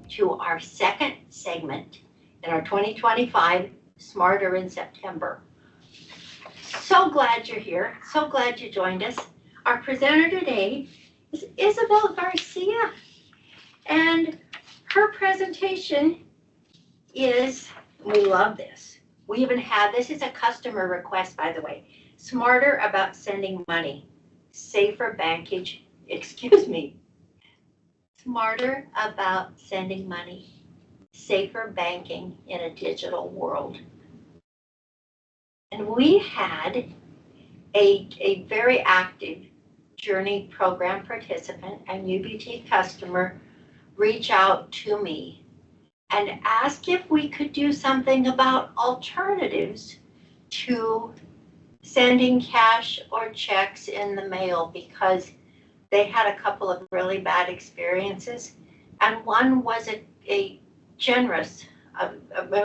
to our second segment in our 2025 Smarter in September. So glad you're here. So glad you joined us. Our presenter today is Isabel Garcia, and her presentation is, we love this. We even have, this is a customer request, by the way, smarter about sending money, safer banking, smarter about sending money, safer banking in a digital world. And we had a very active Journey program participant and UBT customer reach out to me and ask if we could do something about alternatives to sending cash or checks in the mail, because they had a couple of really bad experiences, and one was a generous,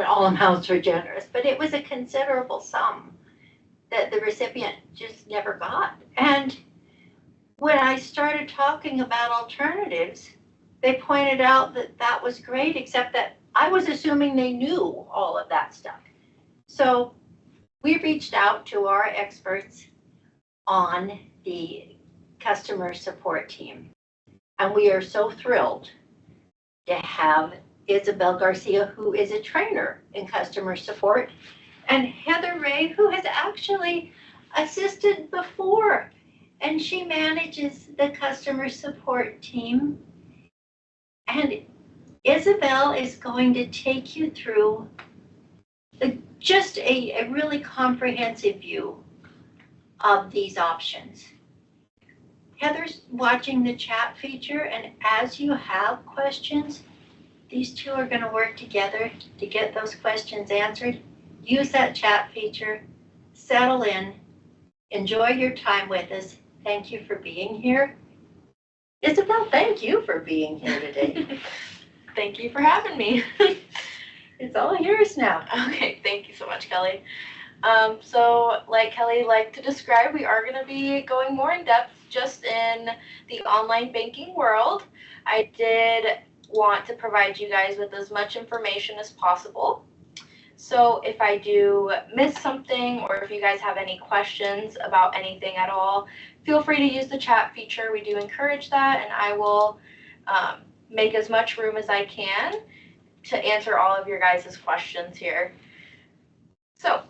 all amounts were generous, but it was a considerable sum that the recipient just never got. And when I started talking about alternatives, they pointed out that that was great, except that I was assuming they knew all of that stuff. So we reached out to our experts on the customer support team, and we are so thrilled to have Isabel Garcia, who is a trainer in customer support, and Heather Ray, who has actually assisted before, and she manages the customer support team. And Isabel is going to take you through just a really comprehensive view of these options. Heather's watching the chat feature, and as you have questions, these two are going to work together to get those questions answered. Use that chat feature, settle in, enjoy your time with us. Thank you for being here. Isabel, thank you for being here today. Thank you for having me. It's all yours now. Okay, thank you so much, Kelly. So like Kelly liked to describe, we are going to be going more in depth just in the online banking world. I did want to provide you guys with as much information as possible. So if I do miss something, or if you guys have any questions about anything at all, feel free to use the chat feature. We do encourage that, and I will make as much room as I can to answer all of your guys' questions here. So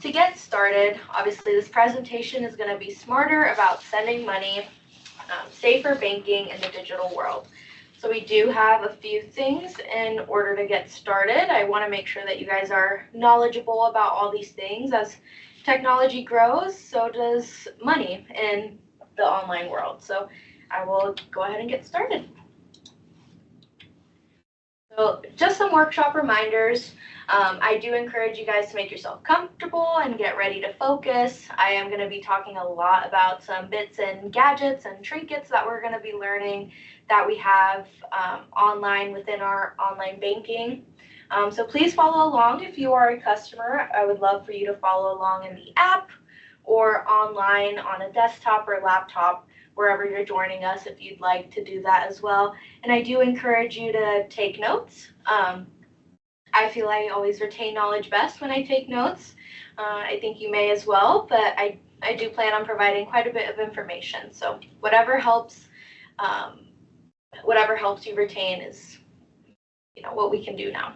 to get started, obviously this presentation is going to be smarter about sending money, safer banking in the digital world. So we do have a few things in order to get started. I want to make sure that you guys are knowledgeable about all these things. As technology grows, so does money in the online world. So I will go ahead and get started. So just some workshop reminders. I do encourage you guys to make yourself comfortable and get ready to focus. I am going to be talking a lot about some bits and gadgets and trinkets that we're going to be learning that we have online within our online banking. So please follow along if you are a customer. I would love for you to follow along in the app or online on a desktop or laptop, wherever you're joining us, if you'd like to do that as well. And I do encourage you to take notes. I feel I always retain knowledge best when I take notes. I think you may as well, but I do plan on providing quite a bit of information. So whatever helps you retain is, what we can do now.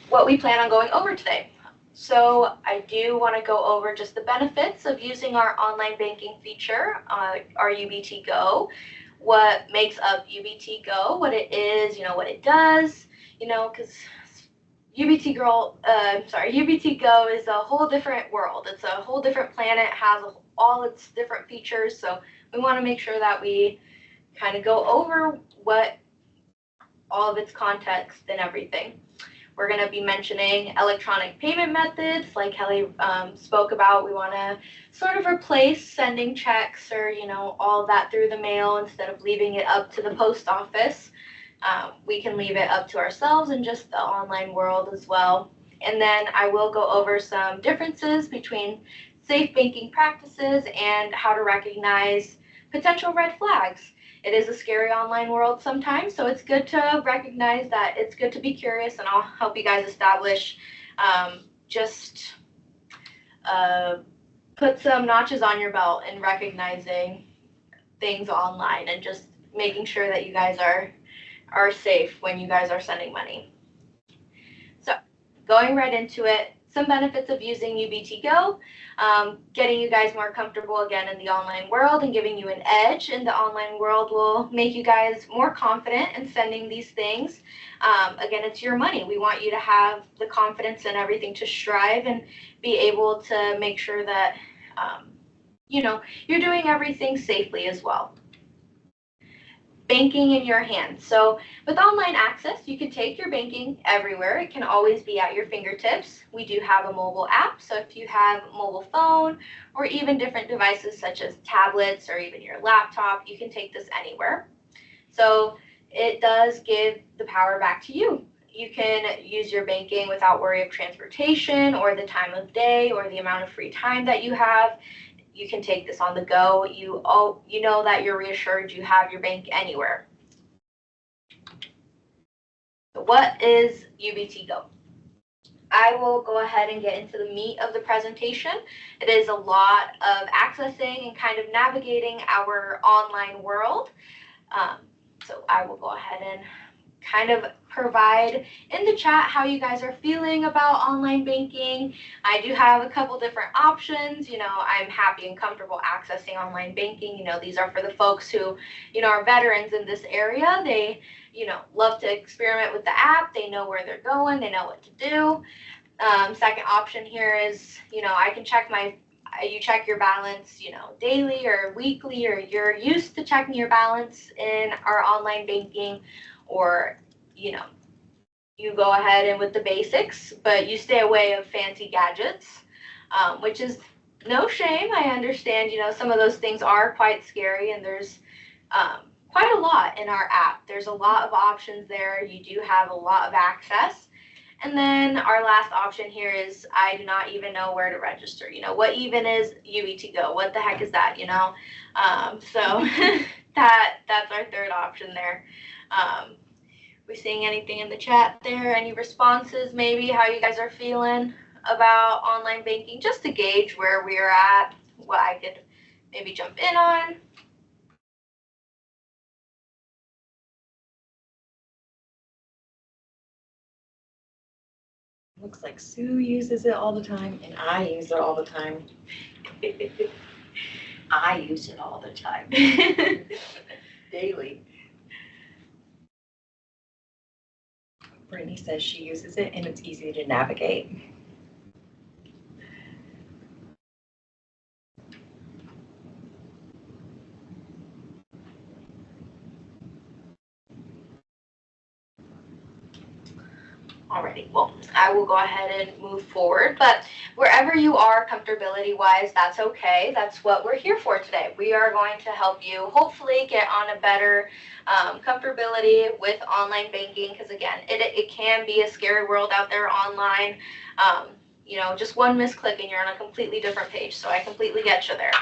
What we plan on going over today. So I do want to go over just the benefits of using our online banking feature, our UBTgo, what makes up UBTgo, what it is, what it does, because UBTgo is a whole different world. It's a whole different planet, has all its different features. So we want to make sure that we kind of go over what all of its context and everything. We're going to be mentioning electronic payment methods, like Kelly spoke about. We want to sort of replace sending checks or, all of that through the mail instead of leaving it up to the post office. We can leave it up to ourselves in just the online world as well. And then I will go over some differences between safe banking practices and how to recognize potential red flags. it is a scary online world sometimes, so it's good to recognize that it's good to be curious, and I'll help you guys establish just put some notches on your belt in recognizing things online and just making sure that you guys are safe when you guys are sending money. So going right into it, some benefits of using UBTgo, getting you guys more comfortable again in the online world and giving you an edge in the online world will make you guys more confident in sending these things. Again, it's your money. We want you to have the confidence and everything to strive and be able to make sure that you're doing everything safely as well. Banking in your hands. So with online access, you can take your banking everywhere. It can always be at your fingertips. We do have a mobile app, so if you have a mobile phone or even different devices such as tablets or even your laptop, you can take this anywhere. So it does give the power back to you. You can use your banking without worry of transportation or the time of day or the amount of free time that you have. You can take this on the go. You know that you're reassured you have your bank anywhere. So what is UBTgo? I will go ahead and get into the meat of the presentation. It is a lot of accessing and kind of navigating our online world. So I will go ahead and kind of provide in the chat how you guys are feeling about online banking. I do have a couple different options. I'm happy and comfortable accessing online banking. These are for the folks who, are veterans in this area. They, love to experiment with the app. They know where they're going. They know what to do. Second option here is, I can check you check your balance, daily or weekly, or you're used to checking your balance in our online banking, or, you go ahead and with the basics, but you stay away of fancy gadgets, which is no shame. I understand, some of those things are quite scary, and there's quite a lot in our app. There's a lot of options there. You do have a lot of access. And then our last option here is I do not even know where to register. What even is UBTgo? What the heck is that? So that's our third option there. We seeing anything in the chat there? Any responses maybe? How you guys are feeling about online banking? Just to gauge where we're at, what I could maybe jump in on. Looks like Sue uses it all the time, and I use it all the time. I use it all the time. Daily. Brittany says she uses it, and it's easy to navigate. Alrighty, well, I will go ahead and move forward, but wherever you are comfortability-wise, that's okay. That's what we're here for today. We are going to help you hopefully get on a better comfortability with online banking, because again, it can be a scary world out there online. Just one misclick and you're on a completely different page, so I completely get you there.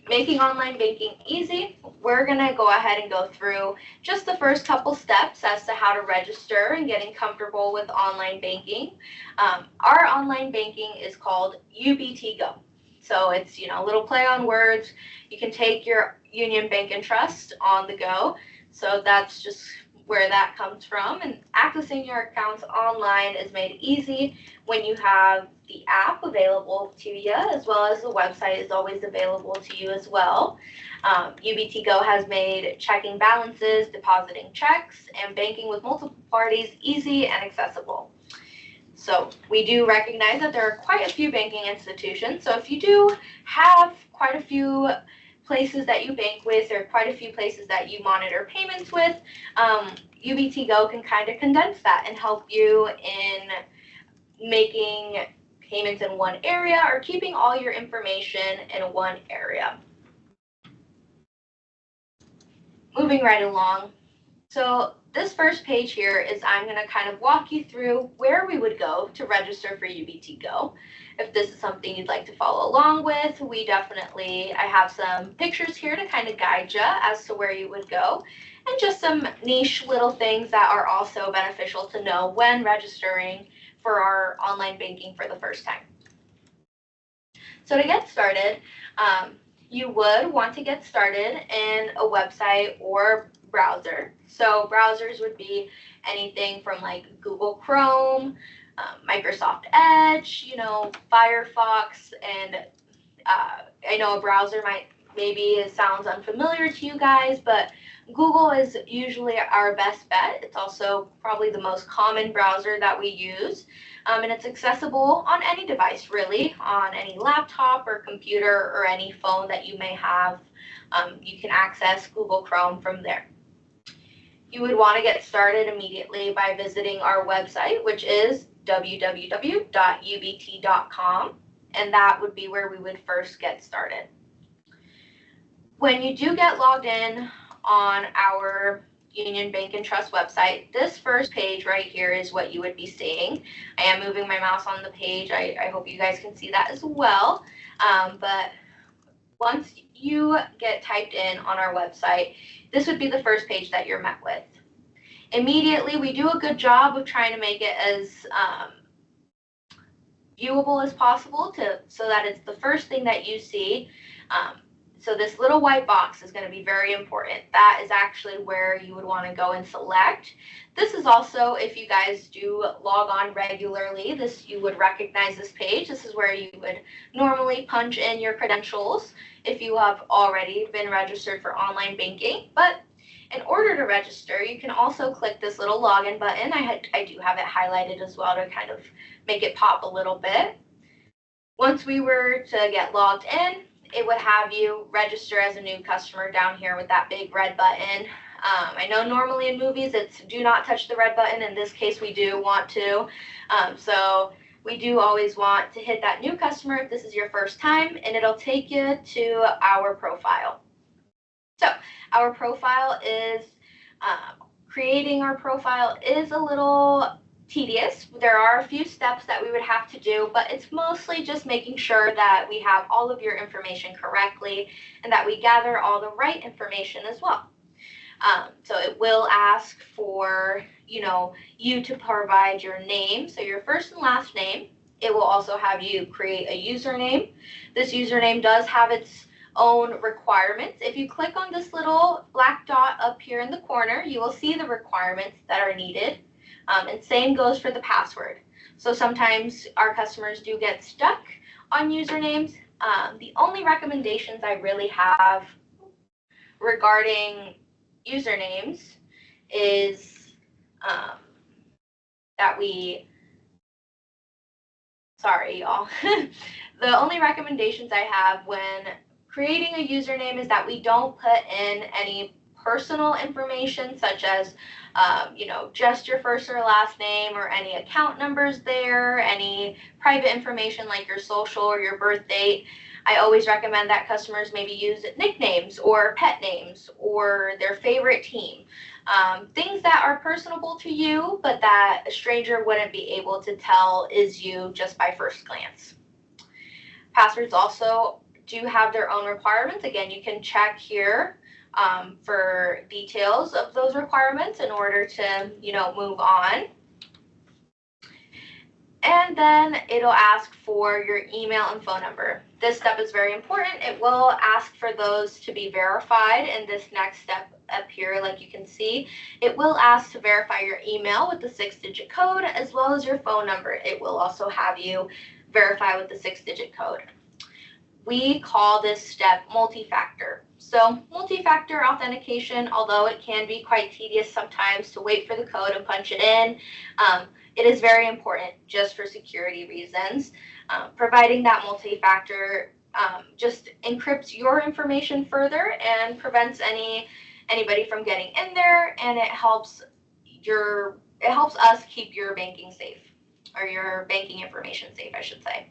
Making online banking easy, we're going to go ahead and go through just the first couple steps as to how to register and getting comfortable with online banking. Our online banking is called UBTgo. So it's, a little play on words. You can take your Union Bank and Trust on the go. So that's just where that comes from. And accessing your accounts online is made easy when you have the app available to you, as well as the website is always available to you as well. UBTgo has made checking balances, depositing checks, and banking with multiple parties easy and accessible. So we do recognize that there are quite a few banking institutions. So if you do have quite a few places that you bank with, or quite a few places that you monitor payments with, UBTgo can kind of condense that and help you in making payments in one area or keeping all your information in one area. Moving right along. So this first page here is I'm going to kind of walk you through where we would go to register for UBTgo. If this is something you'd like to follow along with, I have some pictures here to kind of guide you as to where you would go, and just some niche little things that are also beneficial to know when registering for our online banking for the first time. So to get started, you would want to get started in a website or browser. So browsers would be anything from like Google Chrome, Microsoft Edge, Firefox, and I know a browser maybe sounds unfamiliar to you guys, but Google is usually our best bet. It's also probably the most common browser that we use, and it's accessible on any device, really, on any laptop or computer or any phone that you may have. You can access Google Chrome from there. You would want to get started immediately by visiting our website, which is www.ubt.com, and that would be where we would first get started. When you do get logged in on our Union Bank and Trust website, this first page right here is what you would be seeing. I am moving my mouse on the page. I hope you guys can see that as well. But once you get typed in on our website, this would be the first page that you're met with. Immediately, we do a good job of trying to make it as viewable as possible so that it's the first thing that you see. So this little white box is going to be very important. That is actually where you would want to go and select. This is also, if you guys do log on regularly, you would recognize this page. This is where you would normally punch in your credentials if you have already been registered for online banking. But in order to register, you can also click this little login button. I do have it highlighted as well to kind of make it pop a little bit. Once we were to get logged in, it would have you register as a new customer down here with that big red button. I know normally in movies it's do not touch the red button. In this case, we do want to. So we do always want to hit that new customer if this is your first time, and it'll take you to our profile. So our profile is, creating our profile is a little tedious. There are a few steps that we would have to do, but it's mostly just making sure that we have all of your information correctly and that we gather all the right information as well. So it will ask for, you to provide your name, so your first and last name. It will also have you create a username. This username does have its own requirements. If you click on this little black dot up here in the corner, you will see the requirements that are needed. And same goes for the password. So sometimes our customers do get stuck on usernames. The only recommendations I really have regarding usernames is sorry y'all. The only recommendations I have when creating a username is that we don't put in any personal information such as just your first or last name or any account numbers there, any private information like your social or your birth date. I always recommend that customers maybe use nicknames or pet names or their favorite team. Things that are personable to you, but that a stranger wouldn't be able to tell is you just by first glance. Passwords also do have their own requirements. Again, you can check here for details of those requirements in order to, move on. And then it'll ask for your email and phone number. This step is very important. It will ask for those to be verified in this next step up here, like you can see. It will ask to verify your email with the 6-digit code as well as your phone number. It will also have you verify with the 6-digit code. We call this step multi-factor. So multi-factor authentication, although it can be quite tedious sometimes to wait for the code and punch it in, it is very important just for security reasons. Providing that multi-factor just encrypts your information further and prevents anybody from getting in there, and it helps us keep your banking safe, or your banking information safe, I should say.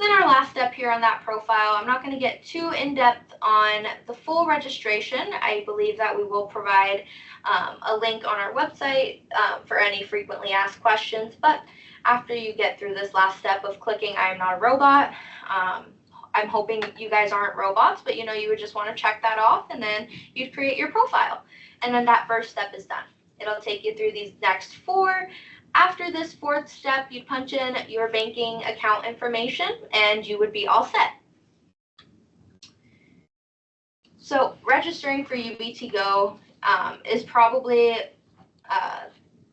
Then our last step here on that profile, I'm not going to get too in-depth on the full registration. I believe that we will provide a link on our website for any frequently asked questions. But after you get through this last step of clicking I am not a robot, I'm hoping you guys aren't robots, but you would just want to check that off, and then you'd create your profile. And then that first step is done. It'll take you through these next 4. After this 4th step, you'd punch in your banking account information and you would be all set. So registering for UBTgo is probably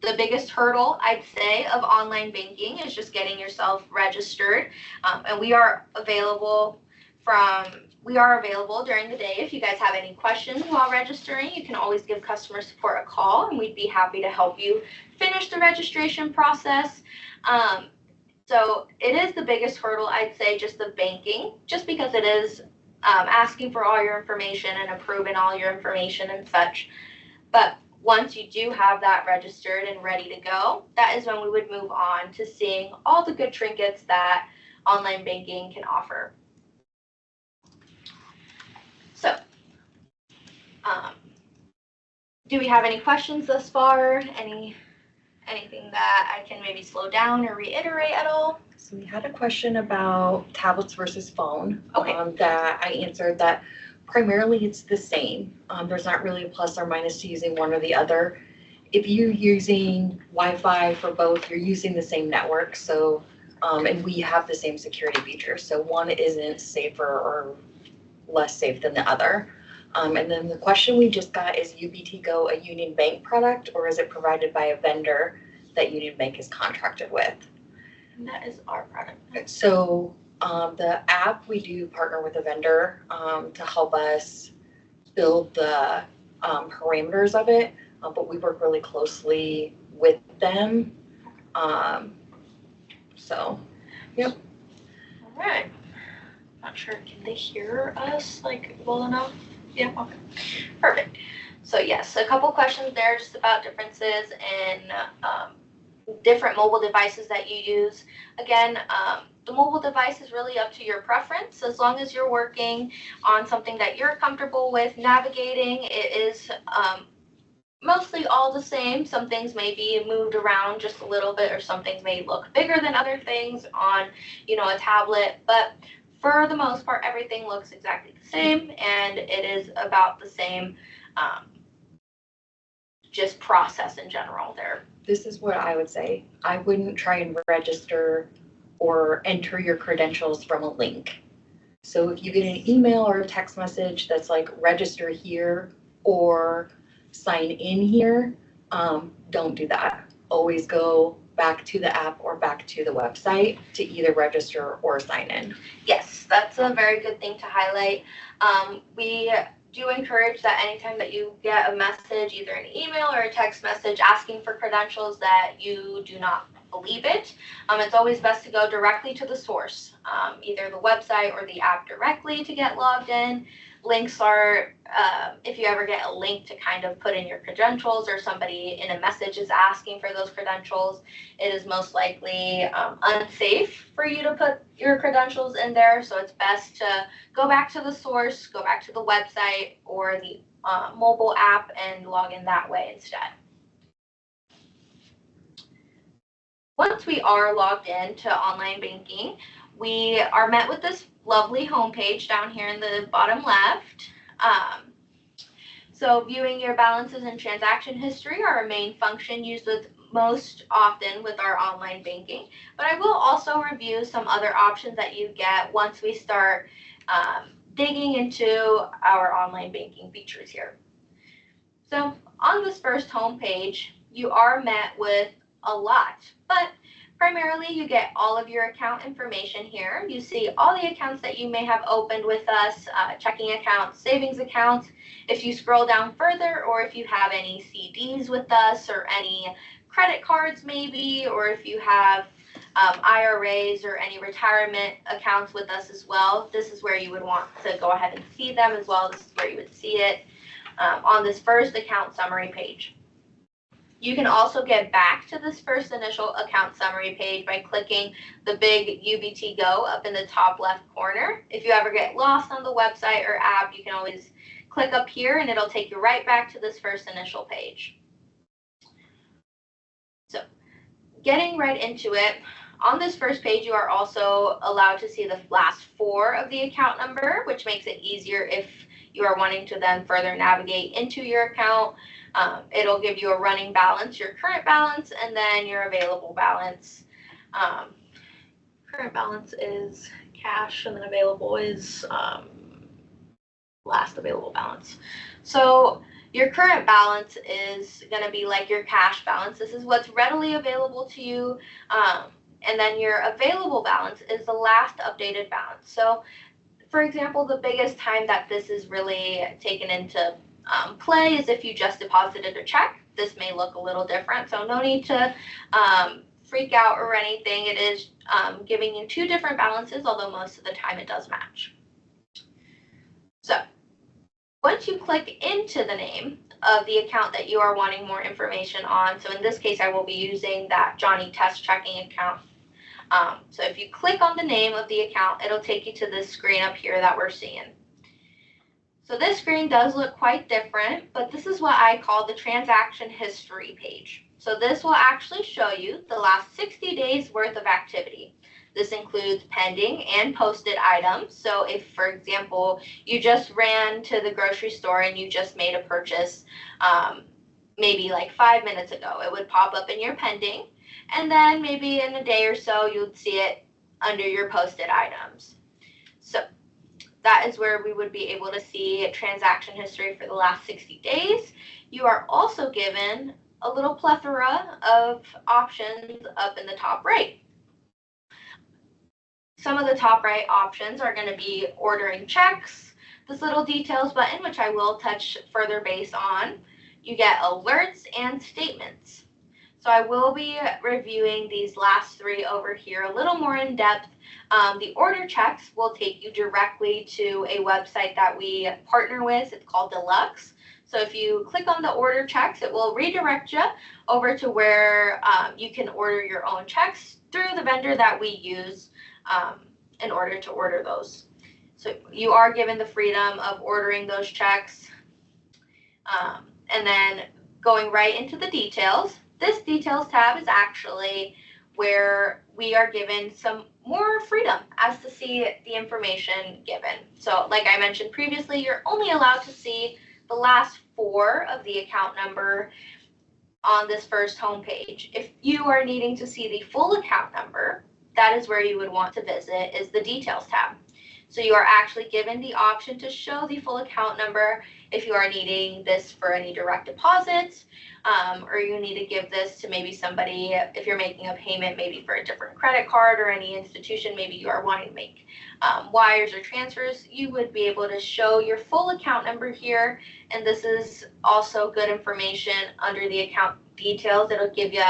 the biggest hurdle, I'd say, of online banking, is just getting yourself registered. And we are available during the day. If you guys have any questions while registering, you can always give customer support a call and we'd be happy to help you finish the registration process. So it is the biggest hurdle, I'd say, just the banking, just because it is asking for all your information and approving all your information and such. But once you do have that registered and ready to go, that is when we would move on to seeing all the good trinkets that online banking can offer. So, do we have any questions thus far? Anything that I can maybe slow down or reiterate at all? So we had a question about tablets versus phone. Okay. That I answered that primarily it's the same. There's not really a plus or minus to using one or the other. If you're using Wi-Fi for both, you're using the same network. So, and we have the same security features. So one isn't safer or less safe than the other. And then the question we just got is UBTgo a Union Bank product, or is it provided by a vendor that Union Bank is contracted with? And that is our product. So the app, we do partner with a vendor to help us build the parameters of it, but we work really closely with them. So, yep. All right. Not sure, can they hear us well enough? Yeah, okay. Perfect. So yes, a couple questions there just about differences in different mobile devices that you use. Again, the mobile device is really up to your preference. As long as you're working on something that you're comfortable with navigating, it is mostly all the same. Some things may be moved around just a little bit, or some things may look bigger than other things on, a tablet, but for the most part, everything looks exactly the same, and it is about the same just process in general there. This is what I would say. I wouldn't try and register or enter your credentials from a link. So if you get an email or a text message that's like register here or sign in here, don't do that. Always go back to the app or back to the website to either register or sign in. Yes, that's a very good thing to highlight. We do encourage that anytime that you get a message, either an email or a text message asking for credentials, that you do not believe it. It's always best to go directly to the source, either the website or the app directly to get logged in. Links are, if you ever get a link to kind of put in your credentials, or somebody in a message is asking for those credentials, it is most likely unsafe for you to put your credentials in there. So it's best to go back to the source, go back to the website or the mobile app and log in that way instead. Once we are logged into online banking, we are met with this lovely homepage down here in the bottom left. So viewing your balances and transaction history are our main function used with most often with our online banking, but I will also review some other options that you get once we start digging into our online banking features here. So on this first homepage, you are met with a lot, but primarily you get all of your account information here. You see all the accounts that you may have opened with us, checking accounts, savings accounts. If you scroll down further, or if you have any CDs with us, or any credit cards maybe, or if you have IRAs or any retirement accounts with us as well, this is where you would want to go ahead and see them as well. This is where you would see it on this first account summary page. You can also get back to this first initial account summary page by clicking the big UBTgo up in the top left corner. If you ever get lost on the website or app, you can always click up here and it'll take you right back to this first initial page. So, getting right into it, on this first page, you are also allowed to see the last 4 of the account number, which makes it easier if you are wanting to then further navigate into your account. It'll give you a running balance, your current balance, and then your available balance. Current balance is cash, and then available is last available balance. So your current balance is going to be like your cash balance. This is what's readily available to you. And then your available balance is the last updated balance. So, for example, the biggest time that this is really taken into play is if you just deposited a check. This may look a little different, so no need to freak out or anything. It is giving you 2 different balances, although most of the time it does match. So, once you click into the name of the account that you are wanting more information on, so in this case I will be using that Johnny Test checking account. So if you click on the name of the account, it'll take you to this screen up here that we're seeing. So this screen does look quite different, but this is what I call the transaction history page. So this will actually show you the last 60 days worth of activity. This includes pending and posted items. So if, for example, you just ran to the grocery store and you just made a purchase maybe like 5 minutes ago, it would pop up in your pending. And then maybe in a day or so, you'd see it under your posted items. So that is where we would be able to see transaction history for the last 60 days. You are also given a little plethora of options up in the top right. Some of the top right options are going to be ordering checks, this little details button, which I will touch further base on. You get alerts and statements. So I will be reviewing these last 3 over here a little more in depth. The order checks will take you directly to a website that we partner with. It's called Deluxe. So if you click on the order checks, it will redirect you over to where you can order your own checks through the vendor that we use in order to order those. So you are given the freedom of ordering those checks and then going right into the details. This details tab is actually where we are given some more freedom as to see the information given. So like I mentioned previously, you're only allowed to see the last 4 of the account number on this first home page. If you are needing to see the full account number, that is where you would want to visit, is the details tab. So you are actually given the option to show the full account number if you are needing this for any direct deposits, or you need to give this to maybe somebody, if you're making a payment maybe for a different credit card or any institution, maybe you are wanting to make wires or transfers, you would be able to show your full account number here. And this is also good information under the account details. It'll give you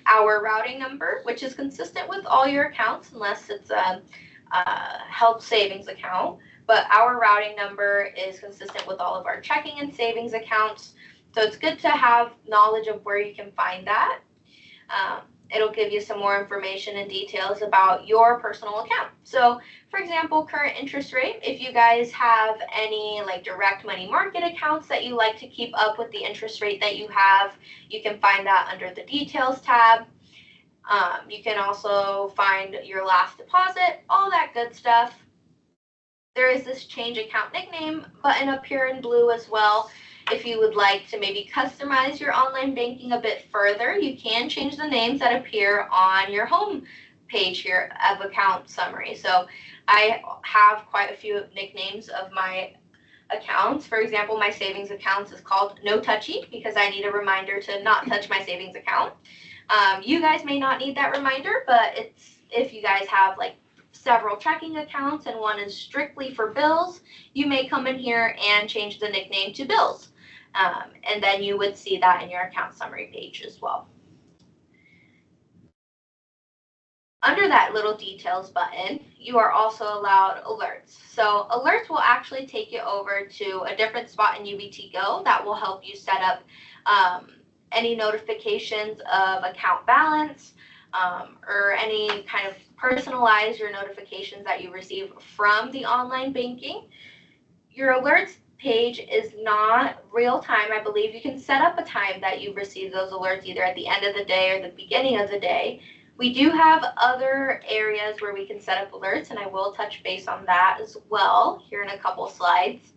our routing number, which is consistent with all your accounts unless it's a health savings account, but our routing number is consistent with all of our checking and savings accounts. So it's good to have knowledge of where you can find that. It'll give you some more information and details about your personal account. So for example, current interest rate, if you guys have any like direct money market accounts that you like to keep up with the interest rate that you have, you can find that under the details tab. You can also find your last deposit, all that good stuff. There is this change account nickname button up here in blue as well. If you would like to maybe customize your online banking a bit further, you can change the names that appear on your home page here of account summary. So I have quite a few nicknames of my accounts. For example, my savings accounts is called No Touchy because I need a reminder to not touch my savings account. You guys may not need that reminder, but it's if you guys have like several checking accounts and one is strictly for bills, you may come in here and change the nickname to Bills. And then you would see that in your account summary page as well. Under that little details button, you are also allowed alerts. So alerts will actually take you over to a different spot in UBTgo that will help you set up any notifications of account balance, or any kind of personalize your notifications that you receive from the online banking. Your alerts page is not real time. I believe you can set up a time that you receive those alerts either at the end of the day or the beginning of the day. We do have other areas where we can set up alerts, and I will touch base on that as well here in a couple slides.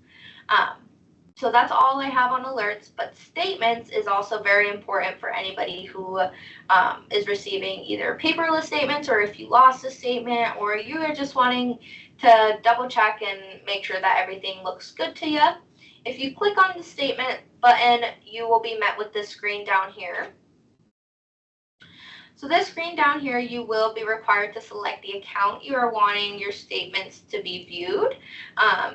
So that's all I have on alerts, but statements is also very important for anybody who is receiving either paperless statements, or if you lost a statement, or you are just wanting to double check and make sure that everything looks good to you. If you click on the statement button, you will be met with this screen down here. So this screen down here, you will be required to select the account you are wanting your statements to be viewed.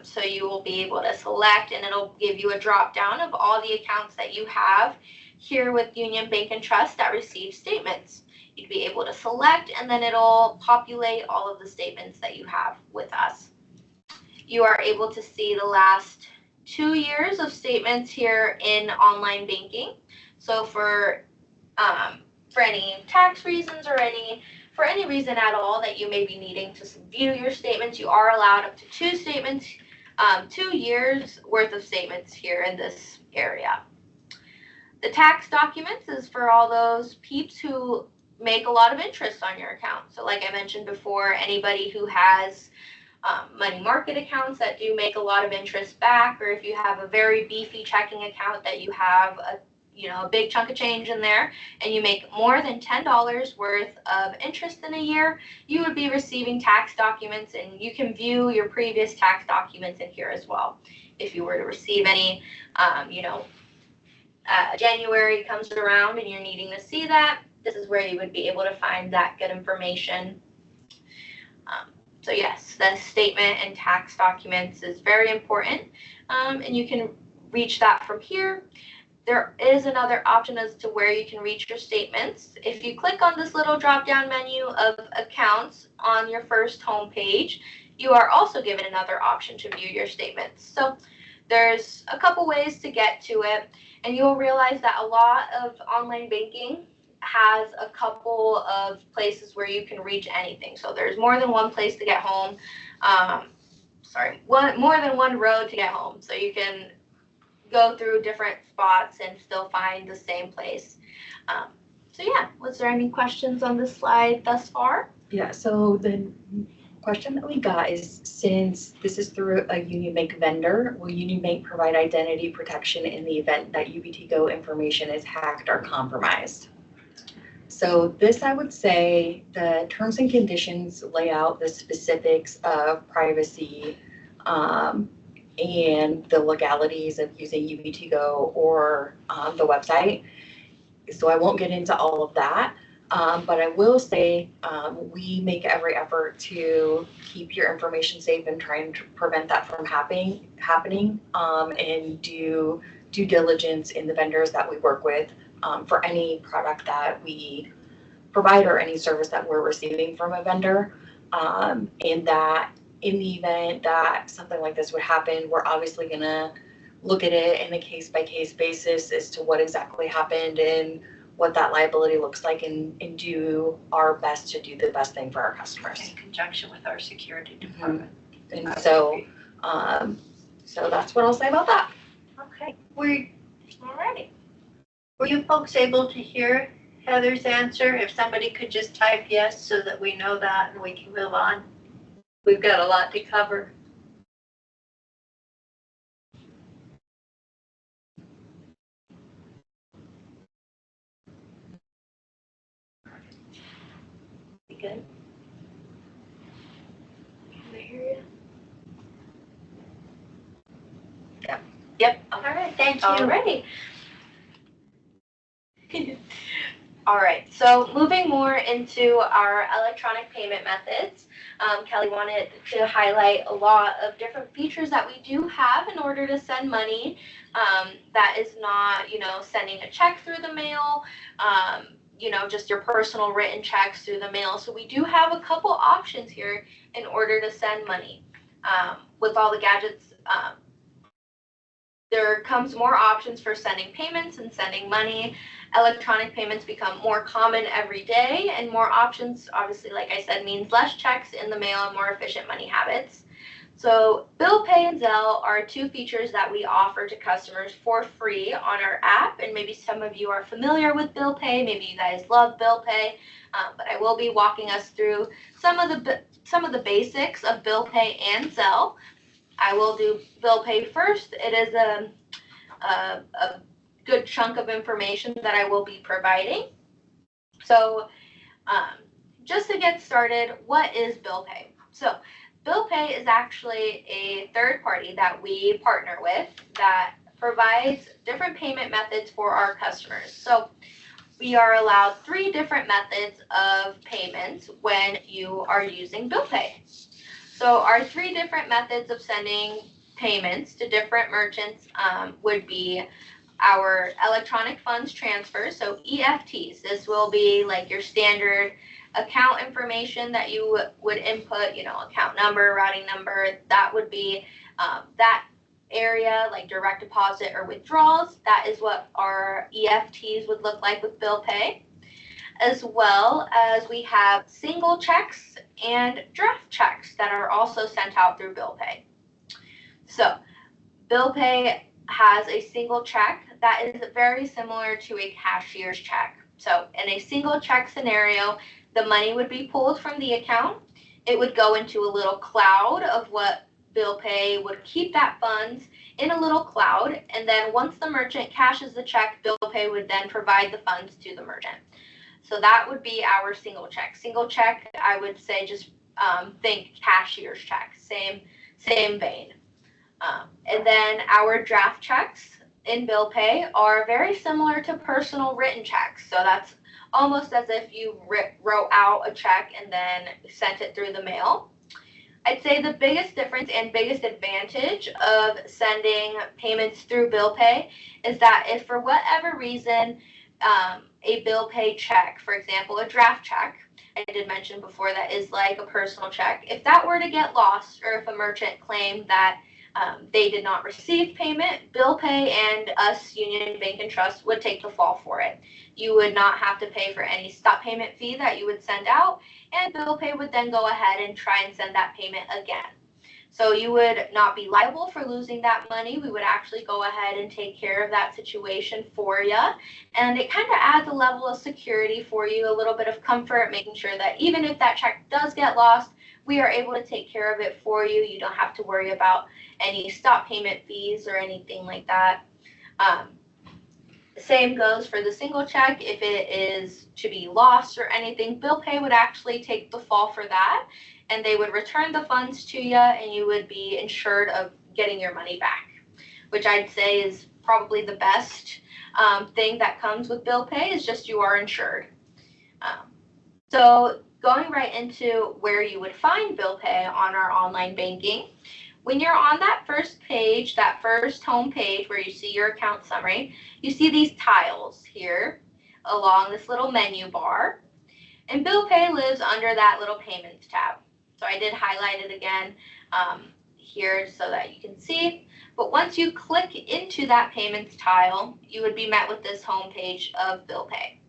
So you will be able to select, and it'll give you a drop down of all the accounts that you have here with Union Bank and Trust that receive statements. You'd be able to select, and then it'll populate all of the statements that you have with us. You are able to see the last 2 years of statements here in online banking. So for any tax reasons or for any reason at all that you may be needing to view your statements, you are allowed up to 2 statements, 2 years worth of statements here in this area. The tax documents is for all those peeps who make a lot of interest on your account. So like I mentioned before, anybody who has money market accounts that do make a lot of interest back, or if you have a very beefy checking account that you have a big chunk of change in there, and you make more than $10 worth of interest in a year, you would be receiving tax documents, and you can view your previous tax documents in here as well. If you were to receive any, January comes around and you're needing to see that, this is where you would be able to find that good information. So yes, the statement and tax documents is very important, and you can reach that from here. There is another option as to where you can reach your statements. If you click on this little drop-down menu of accounts on your first home page, you are also given another option to view your statements. So there's a couple ways to get to it, and you'll realize that a lot of online banking has a couple of places where you can reach anything. So there's more than one place to get home. More than one road to get home. So you can go through different spots and still find the same place. So yeah, was there any questions on this slide thus far? Yeah, so the question that we got is, since this is through a Union Bank vendor, will Union Bank provide identity protection in the event that UBTgo information is hacked or compromised? So this, I would say, the terms and conditions lay out the specifics of privacy and the legalities of using UBTgo or the website. So I won't get into all of that, but I will say we make every effort to keep your information safe and try and prevent that from happening, and do due diligence in the vendors that we work with for any product that we provide or any service that we're receiving from a vendor, and that in the event that something like this would happen, we're obviously going to look at it in a case-by-case basis as to what exactly happened and what that liability looks like, and do our best to do the best thing for our customers. In conjunction with our security department. And so that's what I'll say about that. Okay. Alrighty. Were you folks able to hear Heather's answer? If somebody could just type yes so that we know that and we can move on. We've got a lot to cover. You good? Can I hear you? Yep. All right. Thank you. Alrighty. All right, so moving more into our electronic payment methods, Kelly wanted to highlight a lot of different features that we do have in order to send money that is not, sending a check through the mail, just your personal written checks through the mail. So we do have a couple options here in order to send money with all the gadgets there comes more options for sending payments and sending money. Electronic payments become more common every day, and more options, obviously, like I said, means less checks in the mail and more efficient money habits. So BillPay and Zelle are two features that we offer to customers for free on our app, and maybe some of you are familiar with BillPay, maybe you guys love BillPay, but I will be walking us through some of the basics of BillPay and Zelle. I will do BillPay first. It is a good chunk of information that I will be providing. So just to get started, what is BillPay? So BillPay is actually a third party that we partner with that provides different payment methods for our customers. So we are allowed 3 different methods of payments when you are using BillPay. So our 3 different methods of sending payments to different merchants would be our electronic funds transfer, so EFTs. This will be like your standard account information that you would input, account number, routing number. That would be that area, like direct deposit or withdrawals. That is what our EFTs would look like with BillPay. As well as we have single checks and draft checks that are also sent out through BillPay. So BillPay has a single check that is very similar to a cashier's check. So in a single check scenario, the money would be pulled from the account. It would go into a little cloud of what BillPay would keep that funds in a little cloud. And then once the merchant cashes the check, BillPay would then provide the funds to the merchant. So that would be our single check. Single check, I would say just think cashier's check, same vein. And then our draft checks in BillPay are very similar to personal written checks. So that's almost as if you wrote out a check and then sent it through the mail. I'd say the biggest difference and biggest advantage of sending payments through BillPay is that if for whatever reason a BillPay check, for example, a draft check, I did mention before that is like a personal check, if that were to get lost or if a merchant claimed that they did not receive payment, BillPay and us, Union Bank and Trust, would take the fall for it. You would not have to pay for any stop payment fee that you would send out, and BillPay would then go ahead and try and send that payment again. So you would not be liable for losing that money. We would actually go ahead and take care of that situation for you. And it kind of adds a level of security for you, a little bit of comfort, making sure that even if that check does get lost, we are able to take care of it for you. You don't have to worry about any stop payment fees or anything like that. Same goes for the single check. If it is to be lost or anything, BillPay would actually take the fall for that, and they would return the funds to you, and you would be insured of getting your money back, which I'd say is probably the best thing that comes with BillPay is just you are insured. So going right into where you would find BillPay on our online banking, when you're on that first page, that first home page where you see your account summary, you see these tiles here along this little menu bar, and BillPay lives under that little payments tab. So I did highlight it again here so that you can see. But once you click into that payments tile, you would be met with this home page of BillPay.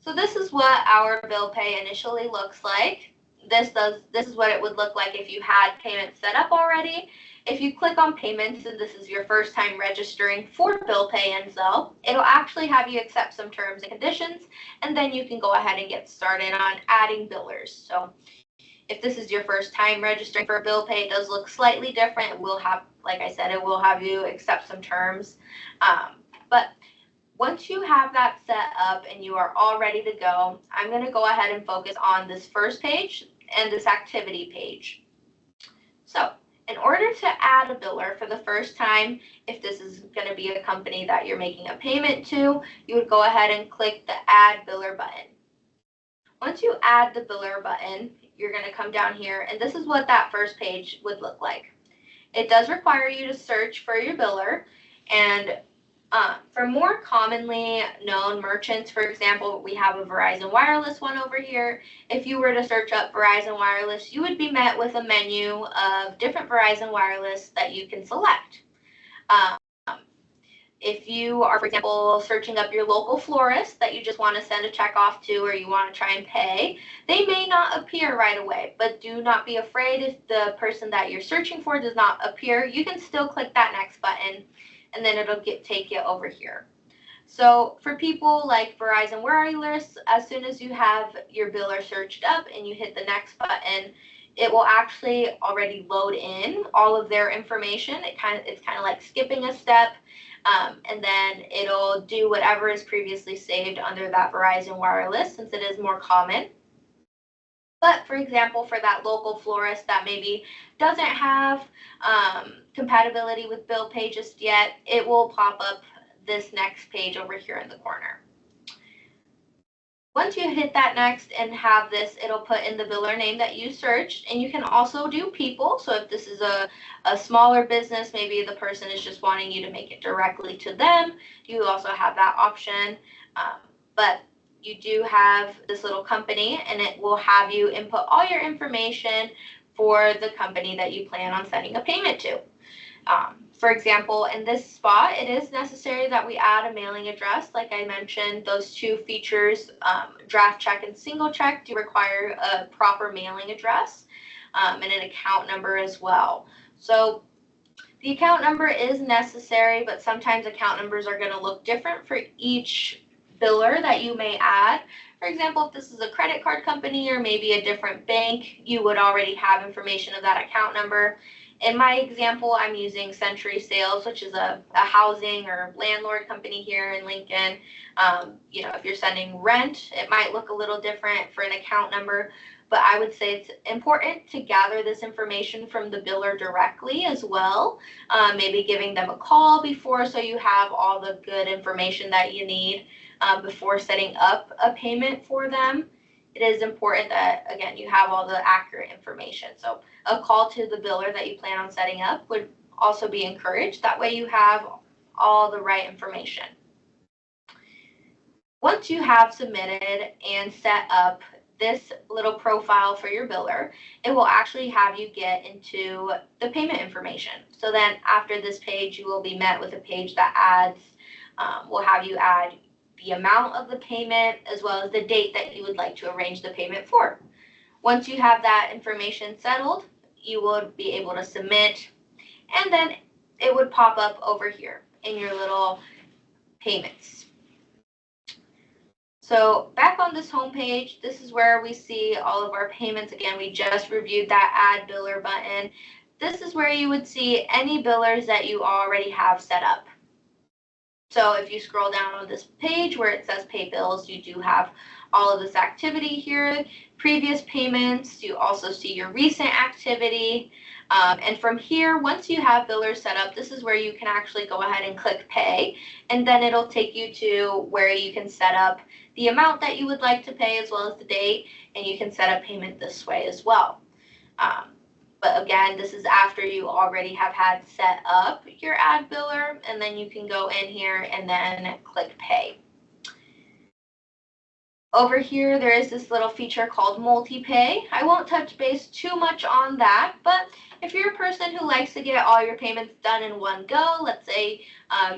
So this is what our BillPay initially looks like. This is what it would look like if you had payments set up already. If you click on payments and this is your first time registering for BillPay and Zelle, it'll actually have you accept some terms and conditions, and then you can go ahead and get started on adding billers. So if this is your first time registering for BillPay, it does look slightly different. It will have, like I said, it will have you accept some terms. But once you have that set up and you are all ready to go, I'm going to go ahead and focus on this first page and this activity page. So in order to add a biller for the first time, if this is going to be a company that you're making a payment to, you would go ahead and click the Add Biller button. Once you add the biller button, you're going to come down here, and this is what that first page would look like. It does require you to search for your biller, and for more commonly known merchants, for example, we have a Verizon Wireless one over here. If you were to search up Verizon Wireless, you would be met with a menu of different Verizon Wireless that you can select. If you are, for example, searching up your local florist that you just want to send a check off to or you want to try and pay, they may not appear right away, but do not be afraid if the person that you're searching for does not appear. You can still click that next button and then it'll take you over here. So for people like Verizon Wireless, as soon as you have your biller searched up and you hit the next button, it will actually already load in all of their information. It's kind of like skipping a step, and then it'll do whatever is previously saved under that Verizon Wireless, since it is more common. But for example, for that local florist that maybe doesn't have compatibility with BillPay just yet, it will pop up this next page over here in the corner. Once you hit that next and have this, it'll put in the biller name that you searched, and you can also do people. So if this is a smaller business, maybe the person is just wanting you to make it directly to them, you also have that option. But you do have this little company, and it will have you input all your information for the company that you plan on sending a payment to. For example, in this spot, it is necessary that we add a mailing address. Like I mentioned, those two features, draft check and single check, do require a proper mailing address and an account number as well. So the account number is necessary, but sometimes account numbers are going to look different for each biller that you may add. For example, if this is a credit card company or maybe a different bank, you would already have information of that account number. In my example, I'm using Century Sales, which is a housing or landlord company here in Lincoln. If you're sending rent, it might look a little different for an account number, but I would say it's important to gather this information from the biller directly as well. Maybe giving them a call before, so you have all the good information that you need before setting up a payment for them. It is important that, again, you have all the accurate information. So a call to the biller that you plan on setting up would also be encouraged. That way you have all the right information. Once you have submitted and set up this little profile for your biller, it will actually have you get into the payment information. So then after this page, you will be met with a page that will have you add the amount of the payment as well as the date that you would like to arrange the payment for. Once you have that information settled, you will be able to submit, and then it would pop up over here in your little payments. So back on this home page, this is where we see all of our payments. Again, we just reviewed that add biller button. This is where you would see any billers that you already have set up. So if you scroll down on this page where it says pay bills, you do have all of this activity here, previous payments, you also see your recent activity. And from here, once you have billers set up, this is where you can actually go ahead and click pay, and then it'll take you to where you can set up the amount that you would like to pay as well as the date, and you can set up payment this way as well. But again, this is after you already have had set up your ad biller, and then you can go in here and then click pay. Over here, there is this little feature called multi-pay. I won't touch base too much on that, but if you're a person who likes to get all your payments done in one go, let's say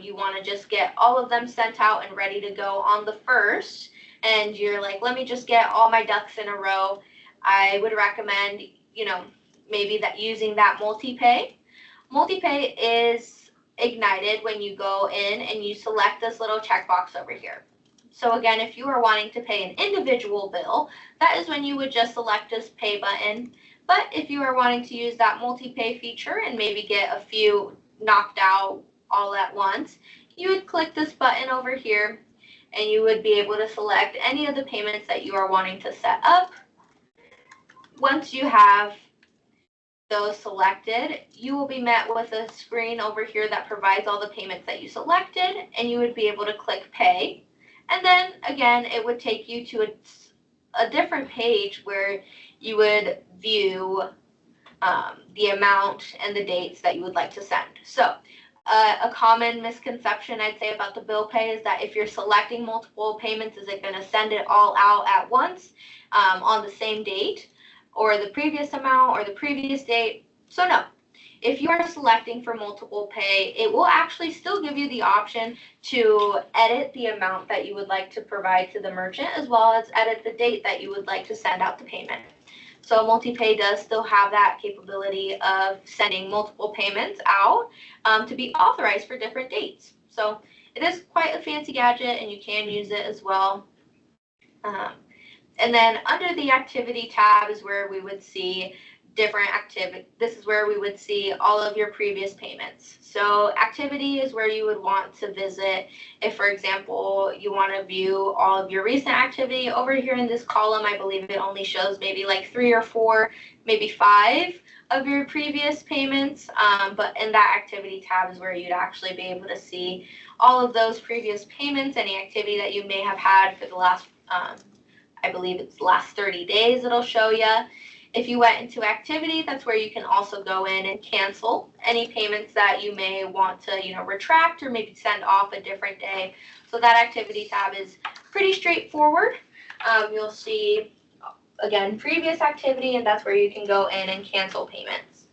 you want to just get all of them sent out and ready to go on the 1st, and you're like, let me just get all my ducks in a row, I would recommend, maybe that using that multi-pay. Multi-pay is ignited when you go in and you select this little checkbox over here. So again, if you are wanting to pay an individual bill, that is when you would just select this pay button. But if you are wanting to use that multi-pay feature and maybe get a few knocked out all at once, you would click this button over here and you would be able to select any of the payments that you are wanting to set up. Once you have those selected, you will be met with a screen over here that provides all the payments that you selected, and you would be able to click pay. And then again, it would take you to a different page where you would view the amount and the dates that you would like to send. So a common misconception I'd say about the bill pay is that if you're selecting multiple payments, is it going to send it all out at once on the same date, or the previous amount or the previous date? So no, if you are selecting for multiple pay, it will actually still give you the option to edit the amount that you would like to provide to the merchant, as well as edit the date that you would like to send out the payment. So multi-pay does still have that capability of sending multiple payments out to be authorized for different dates. So it is quite a fancy gadget, and you can use it as well. And then under the activity tab is where we would see different activity. This is where we would see all of your previous payments. So activity is where you would want to visit if, for example, you want to view all of your recent activity. Over here in this column, I believe it only shows maybe like 3 or 4, maybe 5 of your previous payments. But in that activity tab is where you'd actually be able to see all of those previous payments, any activity that you may have had for the last, I believe it's last 30 days it'll show you. If you went into activity, that's where you can also go in and cancel any payments that you may want to, retract or maybe send off a different day. So that activity tab is pretty straightforward. You'll see, again, previous activity, and that's where you can go in and cancel payments.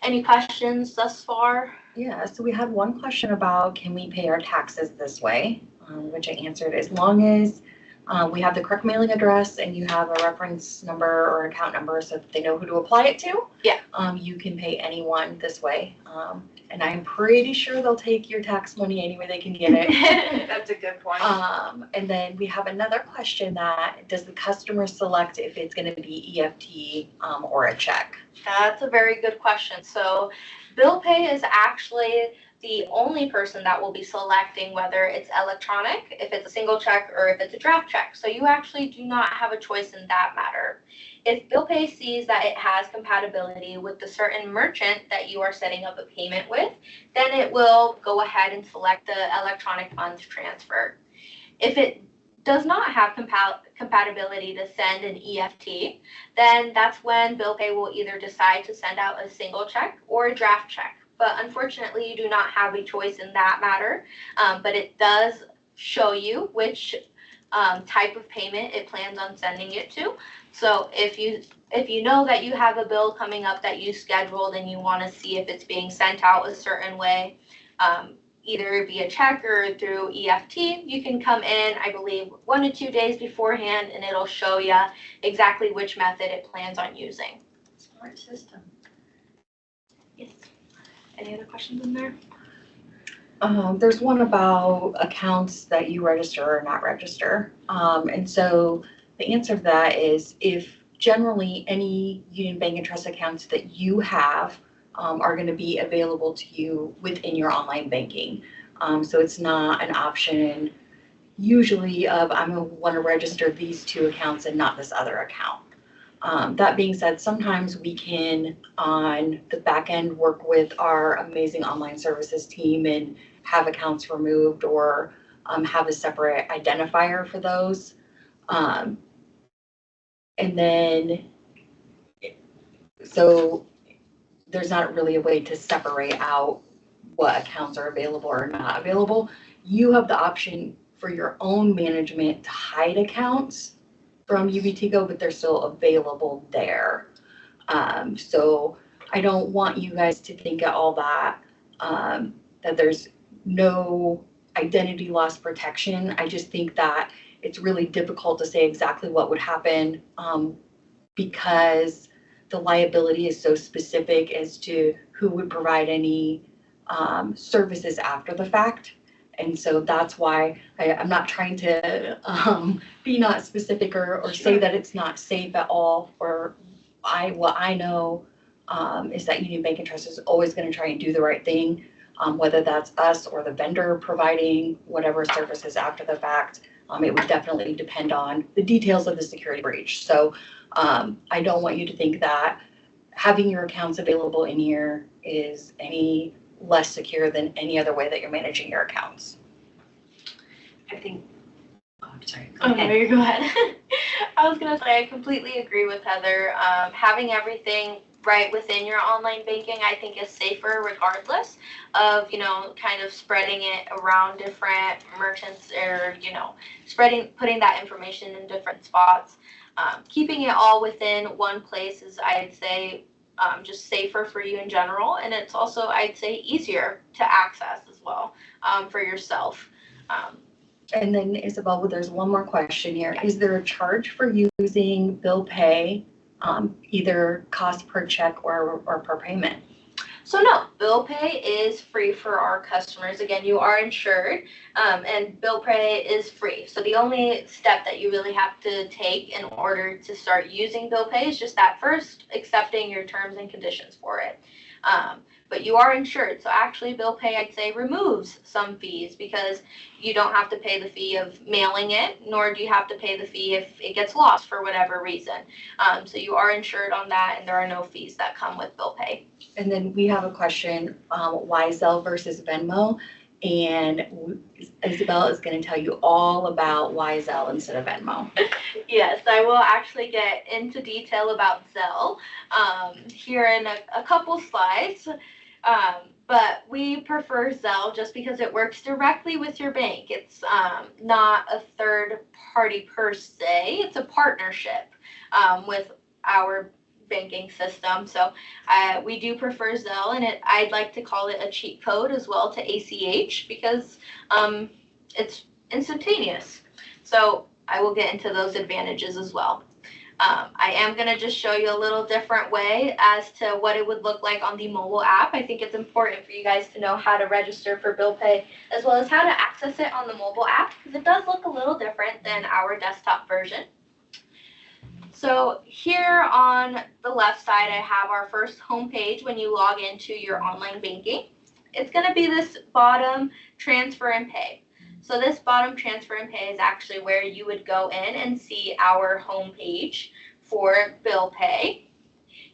Any questions thus far? Yeah, so we had one question about, can we pay our taxes this way? Which I answered, as long as we have the correct mailing address and you have a reference number or account number so that they know who to apply it to. Yeah. You can pay anyone this way. And I'm pretty sure they'll take your tax money any way they can get it. That's a good point. And then we have another question that, does the customer select if it's going to be EFT or a check? That's a very good question. So BillPay is actually the only person that will be selecting whether it's electronic, if it's a single check, or if it's a draft check. So you actually do not have a choice in that matter. If BillPay sees that it has compatibility with the certain merchant that you are setting up a payment with, then it will go ahead and select the electronic funds transfer. If it does not have compatibility to send an EFT, then that's when BillPay will either decide to send out a single check or a draft check. But unfortunately, you do not have a choice in that matter, but it does show you which type of payment it plans on sending it to. So if you know that you have a bill coming up that you scheduled and you want to see if it's being sent out a certain way, either via check or through EFT, you can come in, I believe, 1 to 2 days beforehand, and it'll show you exactly which method it plans on using. Smart system. Yes. Any other questions in there? There's one about accounts that you register or not register. And so the answer to that is, if generally any Union Bank and Trust accounts that you have are going to be available to you within your online banking. So it's not an option usually of, I'm going to want to register these 2 accounts and not this other account. That being said, sometimes we can, on the back end, work with our amazing online services team and have accounts removed or have a separate identifier for those. And then, so there's not really a way to separate out what accounts are available or not available. You have the option for your own management to hide accounts from UBTgo, but they're still available there. So I don't want you guys to think at all that that there's no identity loss protection. I just think that it's really difficult to say exactly what would happen because the liability is so specific as to who would provide any services after the fact. And so that's why I'm not trying to be not specific or say that it's not safe at all. Or what I know is that Union Bank and Trust is always going to try and do the right thing, whether that's us or the vendor providing whatever services after the fact. It would definitely depend on the details of the security breach. So I don't want you to think that having your accounts available in here is any less secure than any other way that you're managing your accounts. I think, I'm sorry. Oh, no, you go ahead. I was going to say, I completely agree with Heather. Having everything right within your online banking, I think, is safer regardless of, kind of spreading it around different merchants or, putting that information in different spots. Keeping it all within one place is, I'd say, just safer for you in general, and it's also, I'd say, easier to access as well for yourself. And then Isabel, there's one more question here. Is there a charge for using BillPay, either cost per check or per payment? So no, BillPay is free for our customers. Again, you are insured, and BillPay is free. So the only step that you really have to take in order to start using BillPay is just that first, accepting your terms and conditions for it. But you are insured, so actually BillPay, I'd say, removes some fees because you don't have to pay the fee of mailing it, nor do you have to pay the fee if it gets lost for whatever reason. So you are insured on that, and there are no fees that come with BillPay. And then we have a question, why Zelle versus Venmo? And Isabel is going to tell you all about why Zelle instead of Venmo. Yes, I will actually get into detail about Zelle here in a couple slides. But we prefer Zelle just because it works directly with your bank. It's not a third party per se. It's a partnership with our banking system. So we do prefer Zelle, and I'd like to call it a cheat code as well to ACH because it's instantaneous. So I will get into those advantages as well. I am going to just show you a little different way as to what it would look like on the mobile app. I think it's important for you guys to know how to register for BillPay as well as how to access it on the mobile app because it does look a little different than our desktop version. So here on the left side, I have our first homepage when you log into your online banking. It's going to be this bottom transfer and pay. So this bottom transfer and pay is actually where you would go in and see our homepage for BillPay.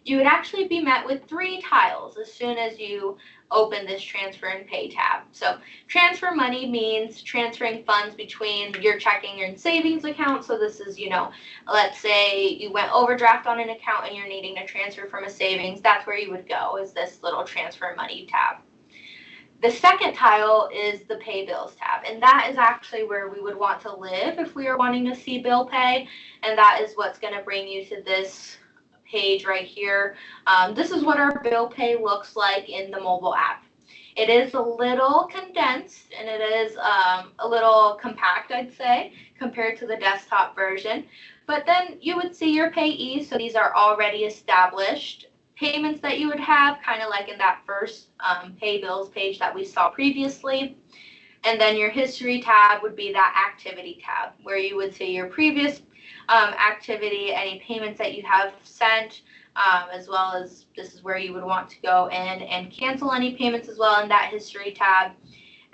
You would actually be met with 3 tiles as soon as you open this transfer and pay tab. So transfer money means transferring funds between your checking and savings account. So this is, let's say you went overdraft on an account and you're needing to transfer from a savings. That's where you would go, is this little transfer money tab. The second tile is the pay bills tab, and that is actually where we would want to live if we are wanting to see BillPay, and that is what's going to bring you to this page right here. This is what our BillPay looks like in the mobile app. It is a little condensed and it is a little compact, I'd say, compared to the desktop version. But then you would see your payees, so these are already established payments that you would have, kind of like in that first pay bills page that we saw previously. And then your history tab would be that activity tab where you would see your previous activity, any payments that you have sent, as well as this is where you would want to go in and cancel any payments as well in that history tab.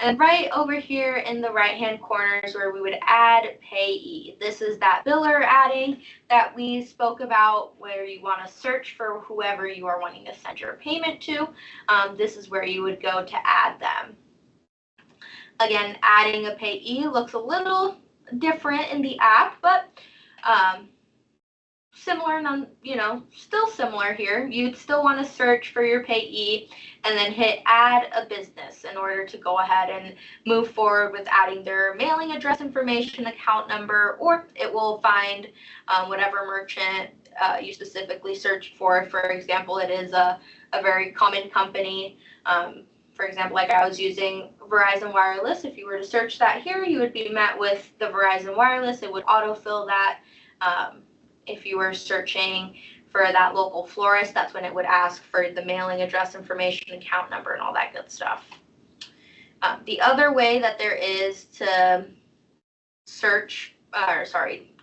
And right over here in the right hand corner is where we would add payee. This is that biller adding that we spoke about where you want to search for whoever you are wanting to send your payment to. This is where you would go to add them. Again, adding a payee looks a little different in the app, but similar, still similar here. You'd still want to search for your payee and then hit add a business in order to go ahead and move forward with adding their mailing address information, account number, or it will find whatever merchant you specifically searched for. For example, it is a very common company. For example, like I was using Verizon Wireless. If you were to search that here, you would be met with the Verizon Wireless. It would autofill that. If you were searching for that local florist, that's when it would ask for the mailing address information, account number, and all that good stuff. The other way that there is to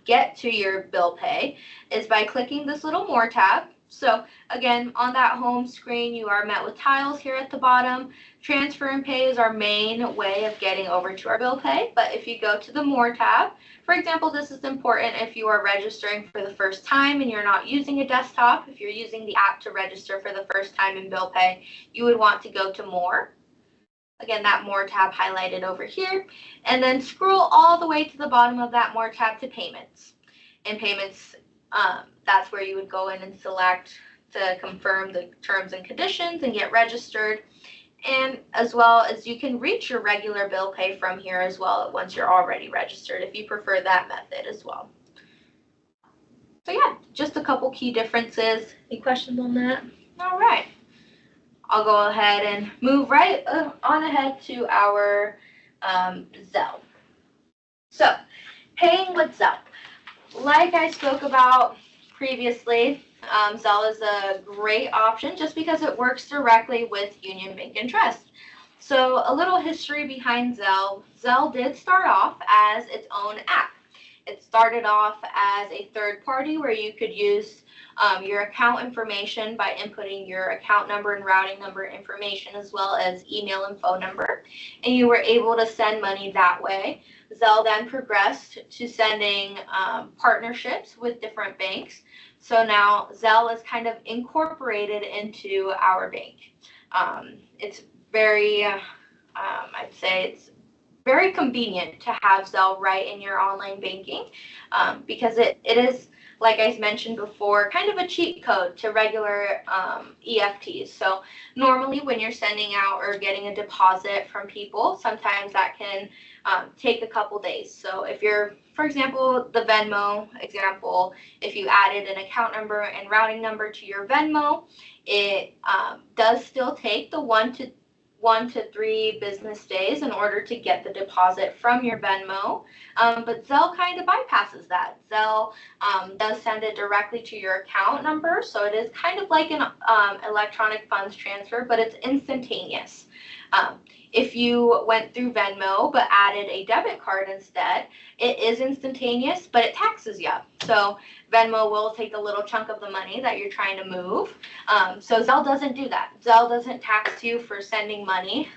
get to your BillPay is by clicking this little More tab. So again, on that home screen, you are met with tiles here at the bottom. Transfer and pay is our main way of getting over to our BillPay. But if you go to the More tab, for example, this is important if you are registering for the first time and you're not using a desktop. If you're using the app to register for the first time in BillPay, you would want to go to More. Again, that More tab highlighted over here. And then scroll all the way to the bottom of that More tab to Payments. In Payments, that's where you would go in and select to confirm the terms and conditions and get registered. And as well as you can reach your regular BillPay from here as well once you're already registered if you prefer that method as well. So yeah, just a couple key differences. Any questions on that? All right. I'll go ahead and move right on ahead to our Zelle. So, paying with Zelle. Like I spoke about previously, Zelle is a great option just because it works directly with Union Bank and Trust. So a little history behind Zelle. Zelle did start off as its own app. It started off as a third party where you could use your account information by inputting your account number and routing number information, as well as email and phone number, and you were able to send money that way. Zelle then progressed to sending partnerships with different banks. So now Zelle is kind of incorporated into our bank. It's very, I'd say it's very convenient to have Zelle right in your online banking because it is, like I mentioned before, kind of a cheat code to regular EFTs. So normally when you're sending out or getting a deposit from people, sometimes that can take a couple days. So if you're, for example, the Venmo example, if you added an account number and routing number to your Venmo, it does still take the 1 to 3 business days in order to get the deposit from your Venmo. But Zelle kind of bypasses that. Zelle does send it directly to your account number. So it is kind of like an electronic funds transfer, but it's instantaneous. If you went through Venmo but added a debit card instead, it is instantaneous, but it taxes you. So Venmo will take a little chunk of the money that you're trying to move. So Zelle doesn't do that. Zelle doesn't tax you for sending money.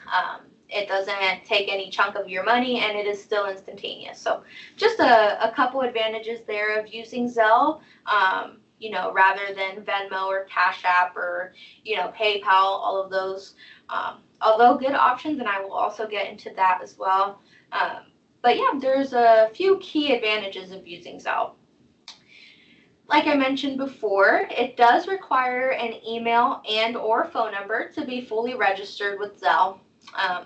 It doesn't take any chunk of your money, and it is still instantaneous. So just a couple advantages there of using Zelle, rather than Venmo or Cash App or, PayPal, all of those. Although good options, and I will also get into that as well. But yeah, there's a few key advantages of using Zelle. Like I mentioned before, it does require an email and or phone number to be fully registered with Zelle.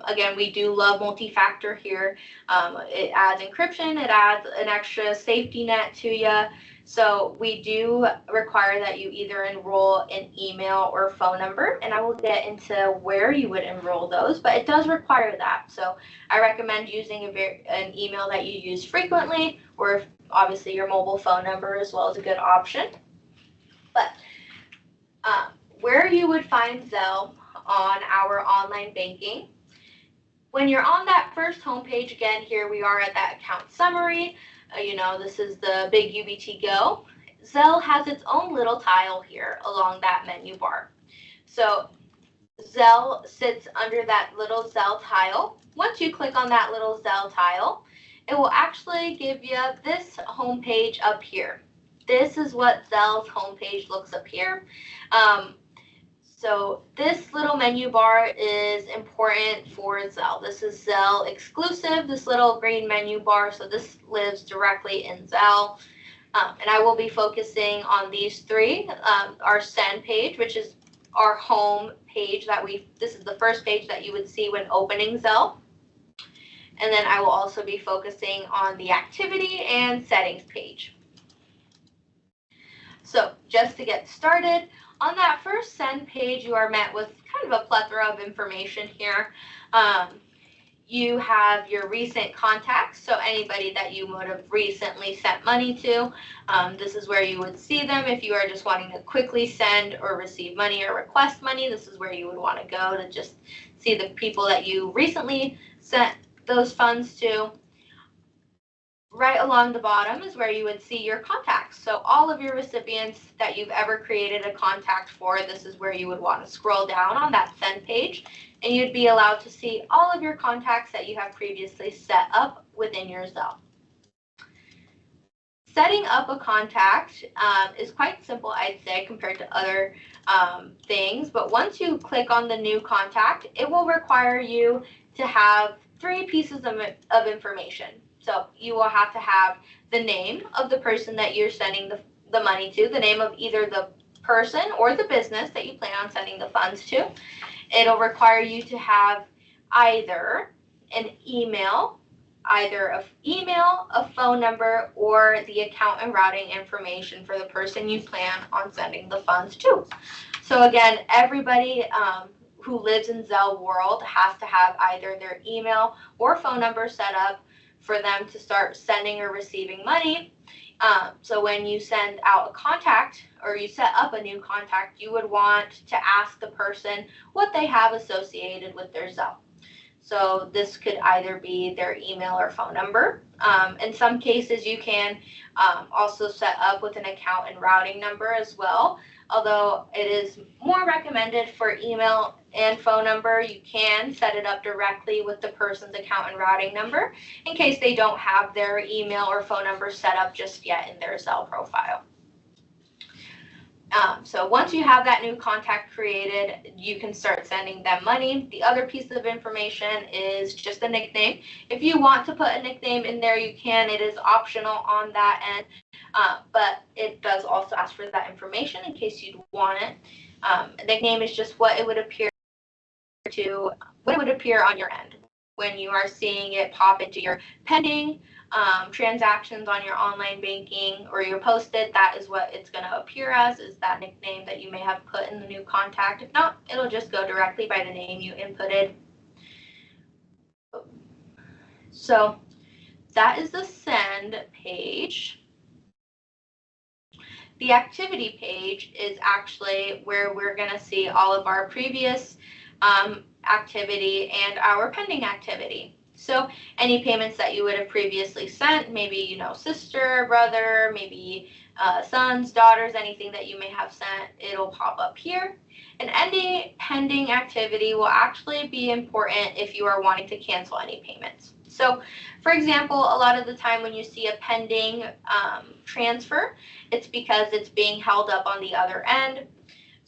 Again, we do love multi-factor here. It adds encryption, it adds an extra safety net to you. So we do require that you either enroll an email or phone number, and I will get into where you would enroll those, but it does require that. So I recommend using an email that you use frequently, or obviously your mobile phone number as well is a good option. But where you would find Zelle on our online banking, when you're on that first homepage, again, here we are at that account summary. This is the big UBTgo. Zelle has its own little tile here along that menu bar. So Zelle sits under that little Zelle tile. Once you click on that little Zelle tile, it will actually give you this homepage up here. This is what Zelle's homepage looks up here. So this little menu bar is important for Zelle. This is Zelle exclusive, this little green menu bar. So this lives directly in Zelle. And I will be focusing on these three. Our send page, which is our home page this is the first page that you would see when opening Zelle. And then I will also be focusing on the activity and settings page. So just to get started, on that first send page, you are met with kind of a plethora of information here. You have your recent contacts, so anybody that you would have recently sent money to. This is where you would see them. If you are just wanting to quickly send or receive money or request money, this is where you would want to go to just see the people that you recently sent those funds to. Right along the bottom is where you would see your contacts. So all of your recipients that you've ever created a contact for, this is where you would want to scroll down on that send page, and you'd be allowed to see all of your contacts that you have previously set up within your Zelle. Setting up a contact is quite simple, I'd say, compared to other things. But once you click on the new contact, it will require you to have 3 pieces of information. So you will have to have the name of the person that you're sending the money to, the name of either the person or the business that you plan on sending the funds to. It'll require you to have either an email, either an email, a phone number, or the account and routing information for the person you plan on sending the funds to. So again, everybody who lives in Zelle world has to have either their email or phone number set up for them to start sending or receiving money. So when you send out a contact or you set up a new contact, you would want to ask the person what they have associated with their Zelle. So this could either be their email or phone number. In some cases, you can also set up with an account and routing number as well. Although it is more recommended for email and phone number, you can set it up directly with the person's account and routing number in case they don't have their email or phone number set up just yet in their Zelle profile. So once you have that new contact created, you can start sending them money. The other piece of information is just a nickname. If you want to put a nickname in there, you can. It is optional on that end, but it does also ask for that information in case you'd want it. A nickname is just what it would appear on your end when you are seeing it pop into your pending transactions on your online banking or your posted. That is what it's going to appear as, is that nickname that you may have put in the new contact. If not, it'll just go directly by the name you inputted. So that is the send page. The activity page is actually where we're going to see all of our previous activity and our pending activity. So any payments that you would have previously sent, maybe, sister, brother, maybe sons, daughters, anything that you may have sent, it'll pop up here. And any pending activity will actually be important if you are wanting to cancel any payments. So for example, a lot of the time when you see a pending transfer, it's because it's being held up on the other end.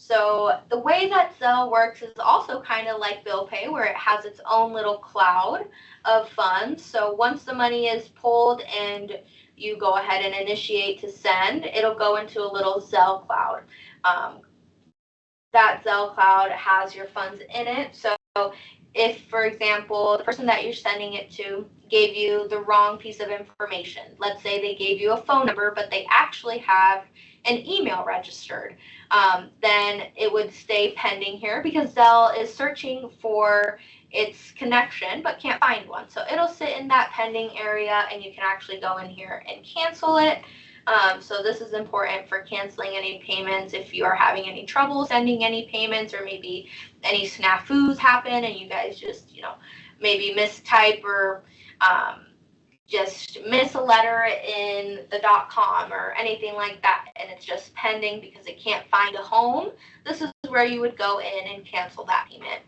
So the way that Zelle works is also kind of like BillPay, where it has its own little cloud of funds. So once the money is pulled and you go ahead and initiate to send, it'll go into a little Zelle cloud. That Zelle cloud has your funds in it. So if, for example, the person that you're sending it to gave you the wrong piece of information, let's say they gave you a phone number, but they actually have an email registered, then it would stay pending here because Zelle is searching for its connection but can't find one. So it'll sit in that pending area and you can actually go in here and cancel it. So this is important for canceling any payments if you are having any trouble sending any payments, or maybe any snafus happen and you guys just, maybe mistype or just miss a letter in the .com or anything like that, and it's just pending because it can't find a home. This is where you would go in and cancel that payment.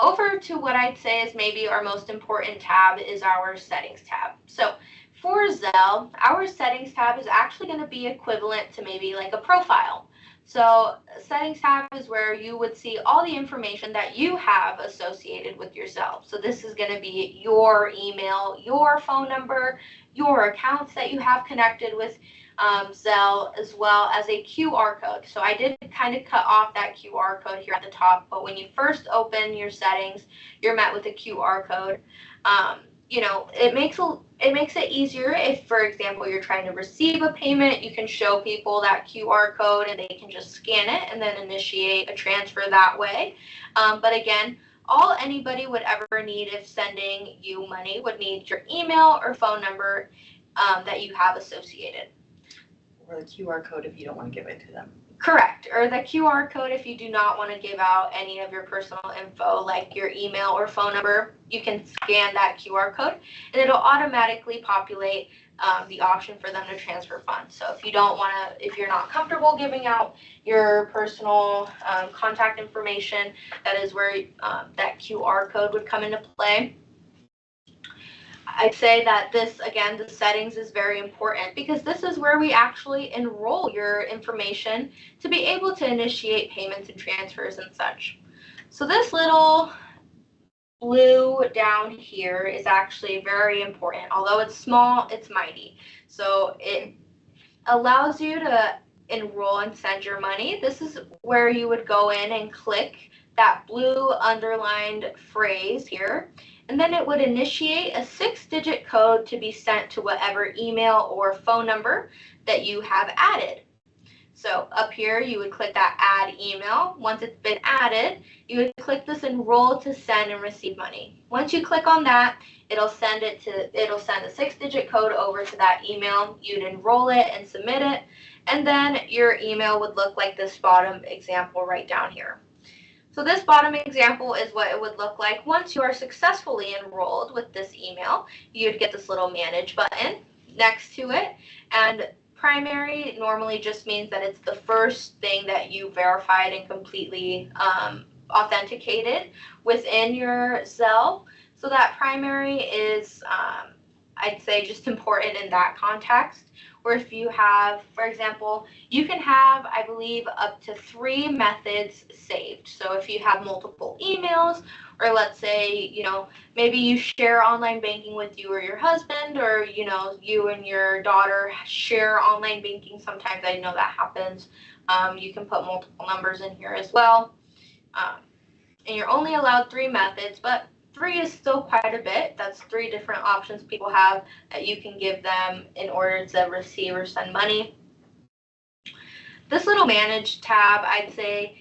Over to what I'd say is maybe our most important tab is our settings tab. So for Zelle, our settings tab is actually going to be equivalent to maybe like a profile. So settings tab is where you would see all the information that you have associated with your Zelle. So this is going to be your email, your phone number, your accounts that you have connected with Zelle, as well as a QR code. So I did kind of cut off that QR code here at the top, but when you first open your settings, you're met with a QR code. It makes it easier if, for example, you're trying to receive a payment, you can show people that QR code and they can just scan it and then initiate a transfer that way. But again, all anybody would ever need if sending you money would need your email or phone number that you have associated. Or the QR code if you don't want to give it to them. Correct, or the QR code if you do not want to give out any of your personal info like your email or phone number. You can scan that QR code and it'll automatically populate the option for them to transfer funds. So if you're not comfortable giving out your personal contact information, that is where that QR code would come into play. I'd say that this, again, the settings is very important because this is where we actually enroll your information to be able to initiate payments and transfers and such. So this little blue down here is actually very important. Although it's small, it's mighty. So it allows you to enroll and send your money. This is where you would go in and click that blue underlined phrase here, and then it would initiate a 6-digit code to be sent to whatever email or phone number that you have added. So up here, you would click that add email. Once it's been added, you would click this enroll to send and receive money. Once you click on that, it'll send a 6-digit code over to that email. You'd enroll it and submit it, and then your email would look like this bottom example right down here. So this bottom example is what it would look like once you are successfully enrolled with this email. You'd get this little manage button next to it, and primary normally just means that it's the first thing that you verified and completely authenticated within your Zelle. So that primary is, I'd say, just important in that context. Or if you have, for example, you can have, I believe, up to 3 methods saved. So if you have multiple emails, or let's say, maybe you share online banking with you or your husband, or, you and your daughter share online banking. Sometimes I know that happens. You can put multiple numbers in here as well. And you're only allowed 3 methods, but 3 is still quite a bit. That's 3 different options people have that you can give them in order to receive or send money. This little manage tab, I'd say,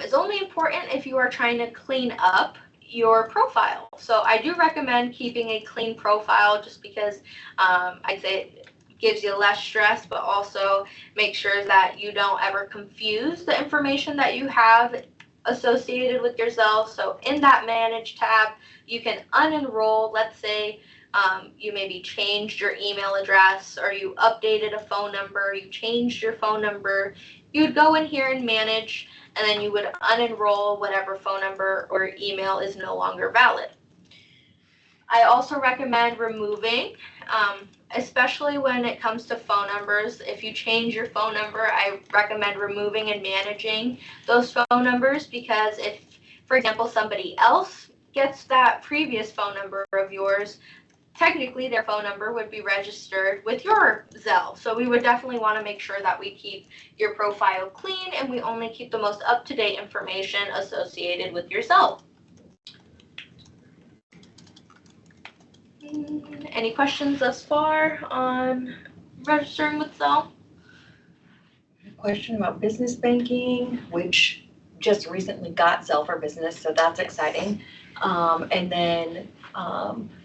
is only important if you are trying to clean up your profile. So I do recommend keeping a clean profile just because I'd say it gives you less stress, but also make sure that you don't ever confuse the information that you have associated with your Zelle. So in that manage tab, you can unenroll. Let's say you maybe changed your email address, or you updated a phone number, you changed your phone number. You would go in here and manage, and then you would unenroll whatever phone number or email is no longer valid. I also recommend removing, especially when it comes to phone numbers. If you change your phone number, I recommend removing and managing those phone numbers, because if, for example, somebody else gets that previous phone number of yours, technically their phone number would be registered with your Zelle. So we would definitely want to make sure that we keep your profile clean and we only keep the most up-to-date information associated with your Zelle. Any questions thus far on registering with Zelle? Question about business banking, which just recently got Zelle for Business, so that's exciting. And then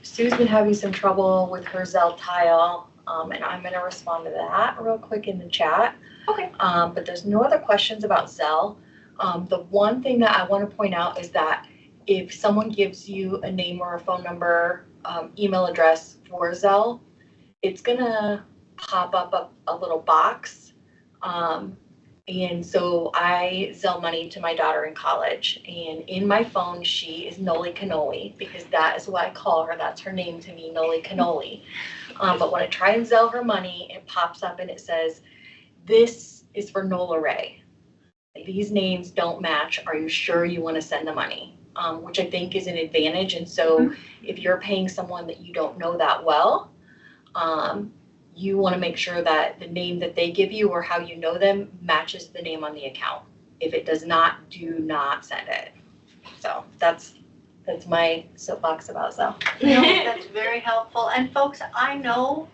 Sue's been having some trouble with her Zelle tile, and I'm going to respond to that real quick in the chat. Okay. But there's no other questions about Zelle. The one thing that I want to point out is that if someone gives you a name or a phone number, email address for Zelle, it's going to pop up a little box. And so I Zelle money to my daughter in college, and in my phone, she is Noli Cannoli, because that is what I call her. That's her name to me, Noli Cannoli. But when I try and Zelle her money, it pops up and it says, this is for Nola Ray. These names don't match. Are you sure you want to send the money? Which I think is an advantage. And so if you're paying someone that you don't know that well, you want to make sure that the name that they give you or how you know them matches the name on the account. If it does not, do not send it. So that's my soapbox about Zelle. That's very helpful. And folks, I know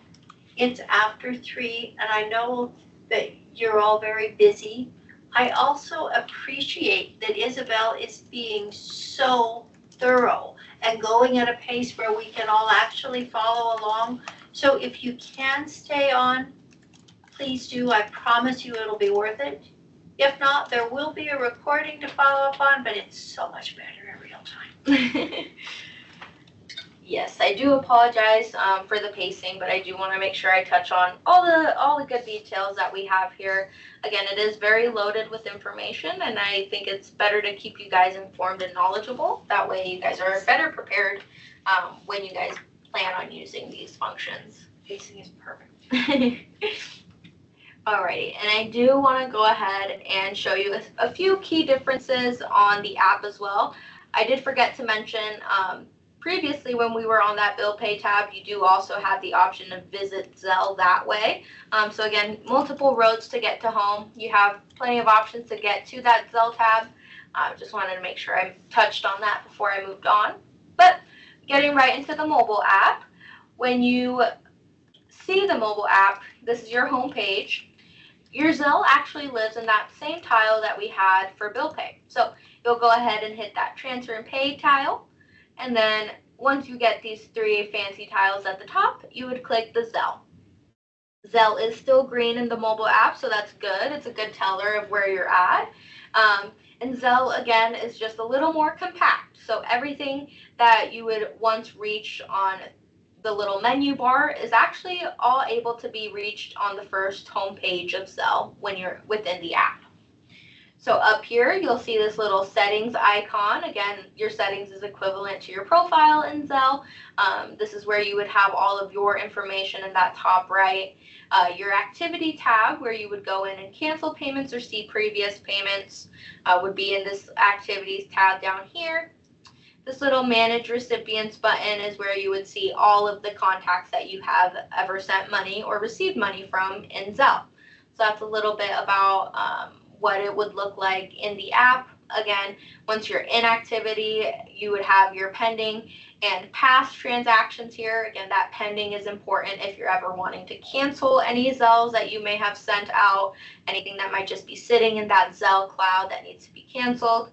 it's after 3, and I know that you're all very busy. I also appreciate that Isabel is being so thorough and going at a pace where we can all actually follow along. So if you can stay on, please do. I promise you it'll be worth it. If not, there will be a recording to follow up on, but it's so much better in real time. Yes, I do apologize for the pacing, but I do want to make sure I touch on all the good details that we have here. Again, it is very loaded with information, and I think it's better to keep you guys informed and knowledgeable. That way you guys are better prepared when you guys plan on using these functions. Pacing is perfect. Alrighty, and I do want to go ahead and show you a few key differences on the app as well. I did forget to mention previously when we were on that BillPay tab, you do also have the option to visit Zelle that way. So again, multiple roads to get to home. You have plenty of options to get to that Zelle tab. Just wanted to make sure I touched on that before I moved on. But getting right into the mobile app, when you see the mobile app, this is your home page. Your Zelle actually lives in that same tile that we had for BillPay. So you'll go ahead and hit that transfer and pay tile. And then once you get these three fancy tiles at the top, you would click the Zelle. Zelle is still green in the mobile app, so that's good. It's a good teller of where you're at. And Zelle, again, is just a little more compact. So everything that you would once reach on the little menu bar is actually all able to be reached on the first home page of Zelle when you're within the app. So up here, you'll see this little settings icon. Again, your settings is equivalent to your profile in Zelle. This is where you would have all of your information in that top right. Your activity tab, where you would go in and cancel payments or see previous payments, would be in this activities tab down here. This little manage recipients button is where you would see all of the contacts that you have ever sent money or received money from in Zelle. So that's a little bit about what it would look like in the app. Again, once you're in activity, you would have your pending and past transactions here. Again, that pending is important if you're ever wanting to cancel any Zelles that you may have sent out, anything that might just be sitting in that Zelle cloud that needs to be canceled.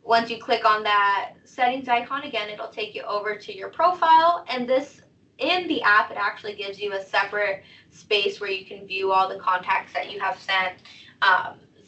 Once you click on that settings icon, again, it'll take you over to your profile, and this in the app, it actually gives you a separate space where you can view all the contacts that you have sent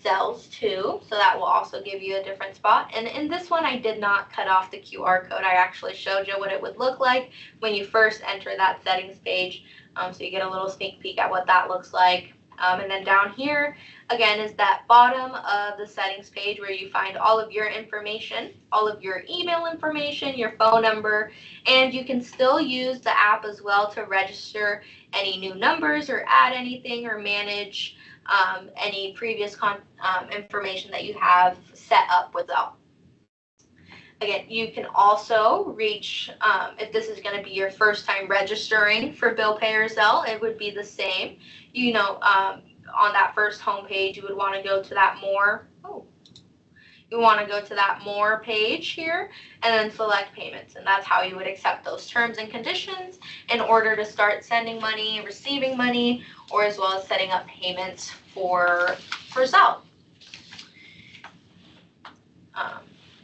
Zelles to, so that will also give you a different spot. And in this one, I did not cut off the QR code. I actually showed you what it would look like when you first enter that settings page, so you get a little sneak peek at what that looks like. And then down here, again, is that bottom of the settings page where you find all of your information, all of your email information, your phone number, and you can still use the app as well to register any new numbers or add anything or manage any previous information that you have set up with Zelle. Again, you can also reach, if this is going to be your first time registering for BillPay or Zelle, it would be the same. You know, on that first home page, you would want to go to that more. You want to go to that more page here and then select payments. And that's how you would accept those terms and conditions in order to start sending money, receiving money, or as well as setting up payments for Zelle.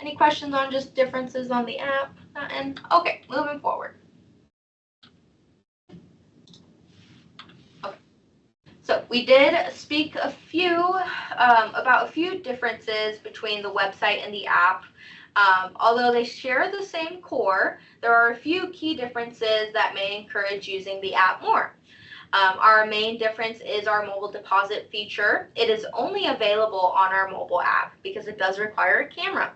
Any questions on just differences on the app? And okay, moving forward. Okay. So we did speak about a few differences between the website and the app. Although they share the same core, there are a few key differences that may encourage using the app more. Our main difference is our mobile deposit feature. It is only available on our mobile app because it does require a camera.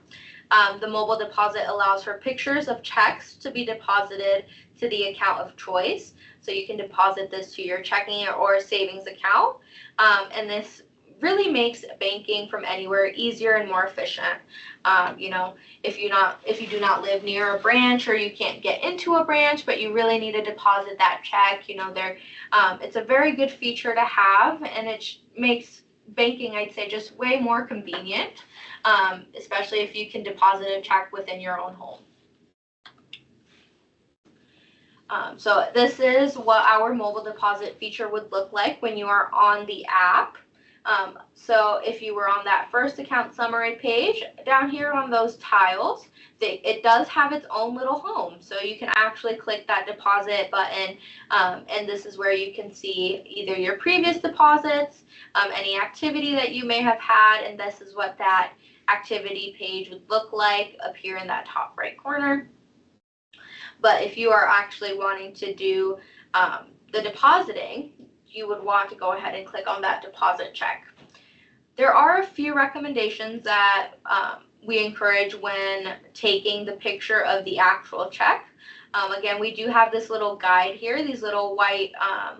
The mobile deposit allows for pictures of checks to be deposited to the account of choice. So you can deposit this to your checking or savings account. And this really makes banking from anywhere easier and more efficient. You know, if you do not live near a branch or you can't get into a branch, but you really need to deposit that check, you know, it's a very good feature to have, and it makes banking, I'd say, just way more convenient, especially if you can deposit a check within your own home. So this is what our mobile deposit feature would look like when you are on the app. So if you were on that first account summary page, down here on those tiles, it does have its own little home. So you can actually click that deposit button, and this is where you can see either your previous deposits, any activity that you may have had, and this is what that activity page would look like up here in that top right corner. But if you are actually wanting to do the depositing, you would want to go ahead and click on that deposit check. There are a few recommendations that we encourage when taking the picture of the actual check. Again, we do have this little guide here. These little white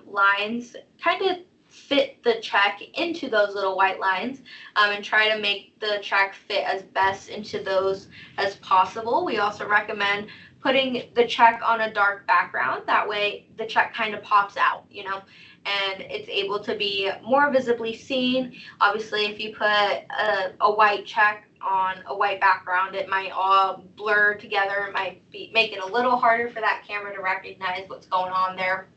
lines kind of fit the check into those little white lines, and try to make the check fit as best into those as possible. We also recommend putting the check on a dark background. That way the check kind of pops out, you know. and it's able to be more visibly seen. Obviously, if you put a white check on a white background, it might all blur together. It might make it a little harder for that camera to recognize what's going on there.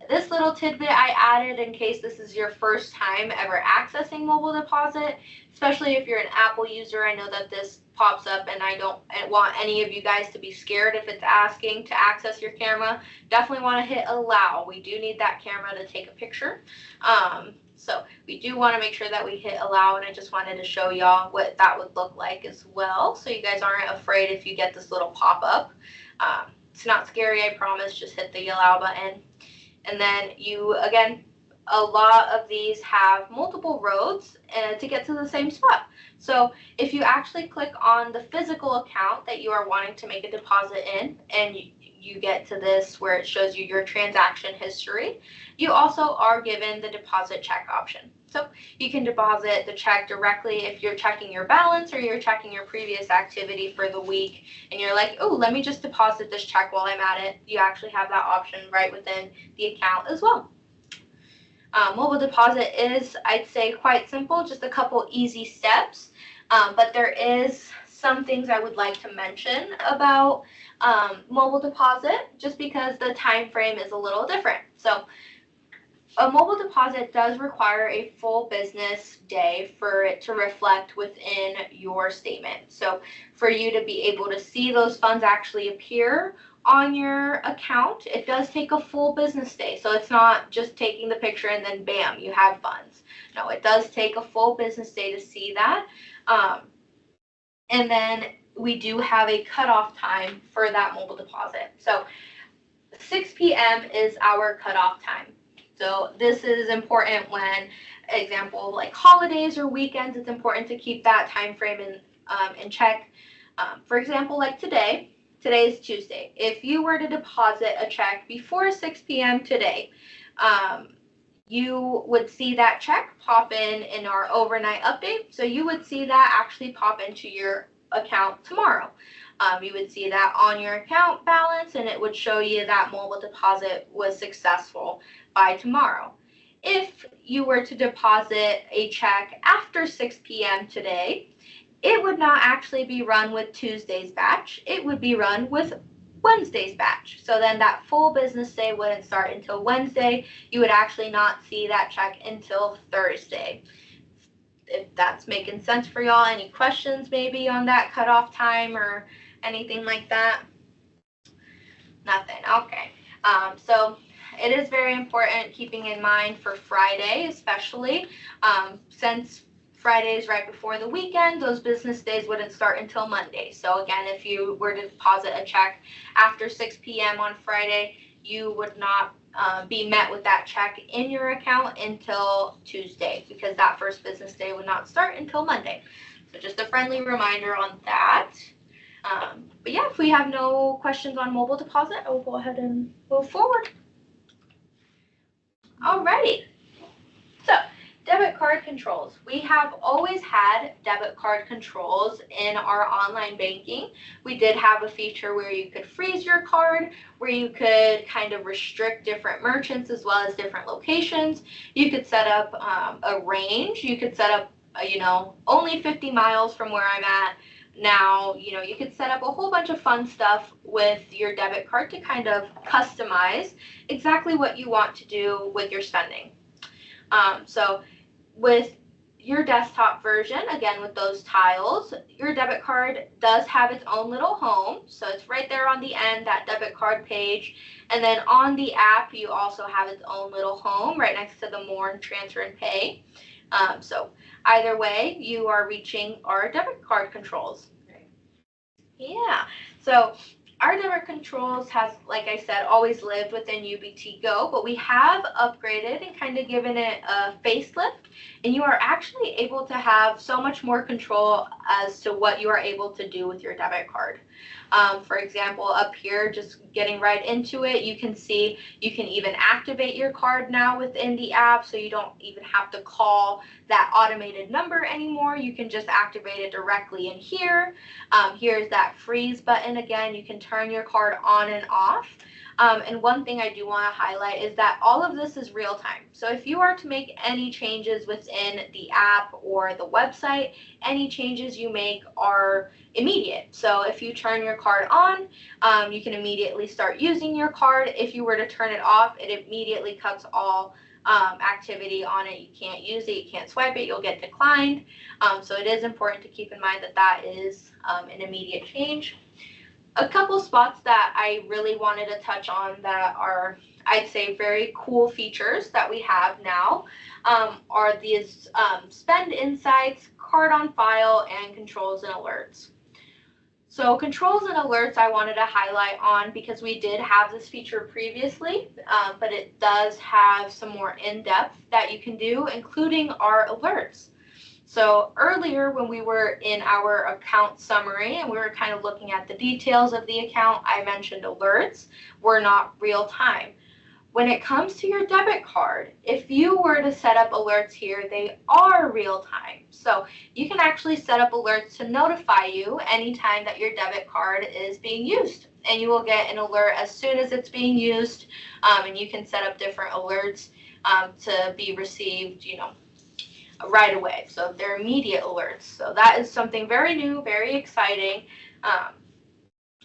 This little tidbit I added in case this is your first time ever accessing mobile deposit, especially if you're an Apple user. I know that this pops up and I don't want any of you guys to be scared if it's asking to access your camera. Definitely want to hit allow. We do need that camera to take a picture. So we do want to make sure that we hit allow, and I just wanted to show y'all what that would look like as well, so you guys aren't afraid if you get this little pop-up. It's not scary, I promise. Just hit the allow button. And then you, again, a lot of these have multiple roads to get to the same spot. So if you actually click on the physical account that you are wanting to make a deposit in, and you get to this where it shows you your transaction history, you also are given the deposit check option. So you can deposit the check directly if you're checking your balance or you're checking your previous activity for the week and you're like, oh, let me just deposit this check while I'm at it. You actually have that option right within the account as well. Mobile deposit is, I'd say, quite simple, just a couple easy steps, but there is some things I would like to mention about mobile deposit, just because the time frame is a little different. So a mobile deposit does require a full business day for it to reflect within your statement. So for you to be able to see those funds actually appear on your account, it does take a full business day. So it's not just taking the picture and then bam, you have funds. No, it does take a full business day to see that. And then we do have a cutoff time for that mobile deposit. So 6 p.m. is our cutoff time. So this is important when, example, like holidays or weekends, it's important to keep that time frame in check. For example, like today is Tuesday. If you were to deposit a check before 6 p.m. today, you would see that check pop in our overnight update. So you would see that actually pop into your account tomorrow. You would see that on your account balance, and it would show you that mobile deposit was successful by tomorrow. If you were to deposit a check after 6 p.m. today, it would not actually be run with Tuesday's batch. It would be run with Wednesday's batch. So then that full business day wouldn't start until Wednesday. You would actually not see that check until Thursday. If that's making sense for y'all, any questions maybe on that cutoff time or anything like that? Nothing. Okay. So it is very important keeping in mind for Friday, especially since Friday is right before the weekend, those business days wouldn't start until Monday. So again, if you were to deposit a check after 6 p.m. on Friday, you would not be met with that check in your account until Tuesday, because that first business day would not start until Monday. So just a friendly reminder on that. But yeah, if we have no questions on mobile deposit, I will go ahead and move forward. Alrighty. So debit card controls. We have always had debit card controls in our online banking. We did have a feature where you could freeze your card, where you could kind of restrict different merchants as well as different locations. You could set up a range. You could set up, only 50 miles from where I'm at. Now, you could set up a whole bunch of fun stuff with your debit card to kind of customize exactly what you want to do with your spending. So with your desktop version, again with those tiles, your debit card does have its own little home. So it's right there on the end, that debit card page. And then on the app, you also have its own little home right next to the More and Transfer and Pay. So either way, you are reaching our debit card controls. Yeah, so our debit controls has, like I said, always lived within UBTgo, but we have upgraded and kind of given it a facelift, and you are actually able to have so much more control as to what you are able to do with your debit card. For example, up here, just getting right into it, you can see you can even activate your card now within the app, so you don't even have to call that automated number anymore. You can just activate it directly in here. Here's that freeze button again. You can turn your card on and off. And one thing I do want to highlight is that all of this is real time. So if you are to make any changes within the app or the website, any changes you make are immediate. So if you turn your card on, you can immediately start using your card. If you were to turn it off, it immediately cuts all activity on it. You can't use it, you can't swipe it, you'll get declined. So it is important to keep in mind that that is an immediate change. A couple spots that I really wanted to touch on that are, I'd say, very cool features that we have now are these spend insights, card on file, and controls and alerts. So controls and alerts I wanted to highlight on because we did have this feature previously, but it does have some more in-depth that you can do, including our alerts. So earlier when we were in our account summary and we were kind of looking at the details of the account, I mentioned alerts were not real time. When it comes to your debit card, if you were to set up alerts here, they are real time. So you can actually set up alerts to notify you anytime that your debit card is being used. And you will get an alert as soon as it's being used. And you can set up different alerts to be received, right away. So they're immediate alerts. So that is something very new, very exciting.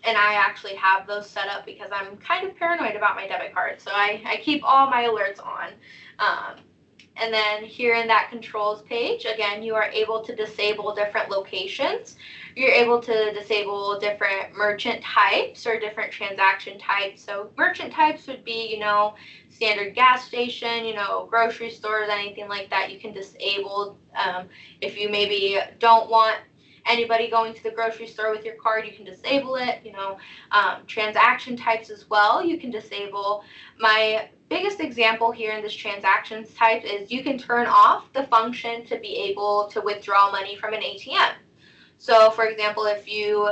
And I actually have those set up because I'm kind of paranoid about my debit card. So I keep all my alerts on. And then here in that controls page, again, you are able to disable different locations. You're able to disable different merchant types or different transaction types. So merchant types would be, standard gas station, grocery stores, anything like that. You can disable if you maybe don't want anybody going to the grocery store with your card, you can disable it. Transaction types as well, you can disable. My biggest example here in this transactions type is you can turn off the function to be able to withdraw money from an ATM. So for example, if you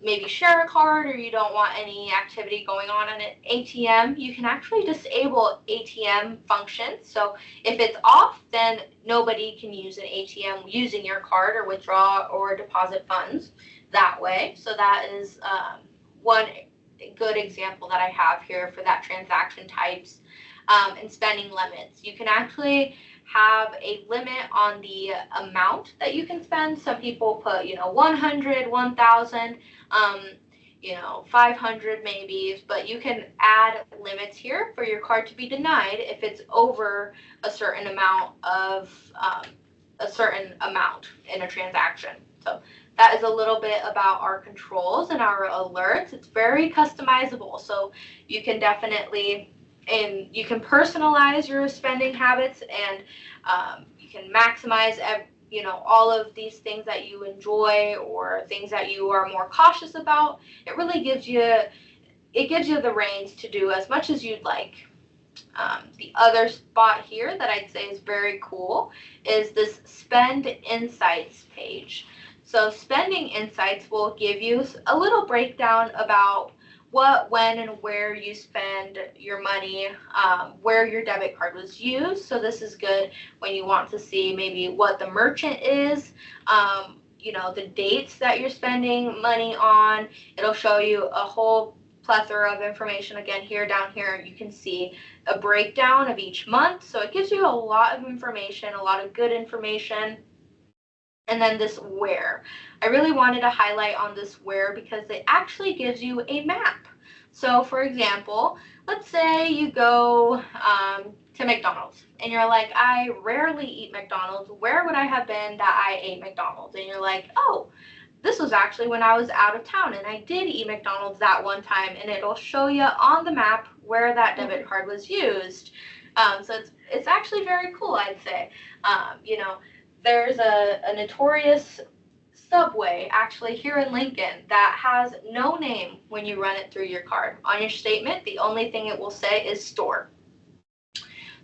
maybe share a card or you don't want any activity going on in an ATM, you can actually disable ATM functions. So if it's off, then nobody can use an ATM using your card or withdraw or deposit funds that way. So that is one good example that I have here for that transaction types. And spending limits. You can actually have a limit on the amount that you can spend. Some people put, 100, 1,000, 500 maybe, but you can add limits here for your card to be denied if it's over a certain amount in a transaction. So that is a little bit about our controls and our alerts. It's very customizable, so you can definitely you can personalize your spending habits, and you can maximize all of these things that you enjoy or things that you are more cautious about. It really gives you the reins to do as much as you'd like. The other spot here that I'd say is very cool is this spend insights page. So spending insights will give you a little breakdown about what, when, and where you spend your money, where your debit card was used. So this is good when you want to see maybe what the merchant is, the dates that you're spending money on. It'll show you a whole plethora of information. Again, down here, you can see a breakdown of each month. So it gives you a lot of information, a lot of good information. And then this where. I really wanted to highlight on this where because it actually gives you a map. So for example, let's say you go to McDonald's and you're like, I rarely eat McDonald's. Where would I have been that I ate McDonald's? And you're like, oh, this was actually when I was out of town and I did eat McDonald's that one time, and it'll show you on the map where that debit card was used. So it's actually very cool, I'd say. There's a notorious Subway actually here in Lincoln that has no name when you run it through your card. On your statement, the only thing it will say is store.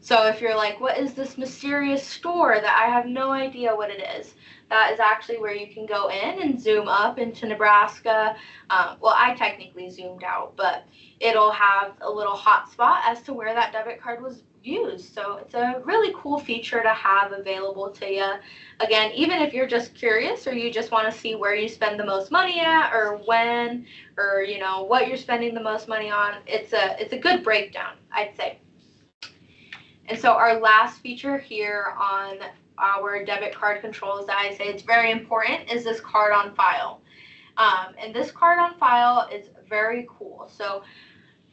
So if you're like, what is this mysterious store that I have no idea what it is? That is actually where you can go in and zoom up into Nebraska. Well, I technically zoomed out, but it'll have a little hotspot as to where that debit card use. So it's a really cool feature to have available to you. Again, even if you're just curious or you just want to see where you spend the most money at or when or what you're spending the most money on, it's a good breakdown, I'd say. And so our last feature here on our debit card controls that I say it's very important is this card on file. And this card on file is very cool. So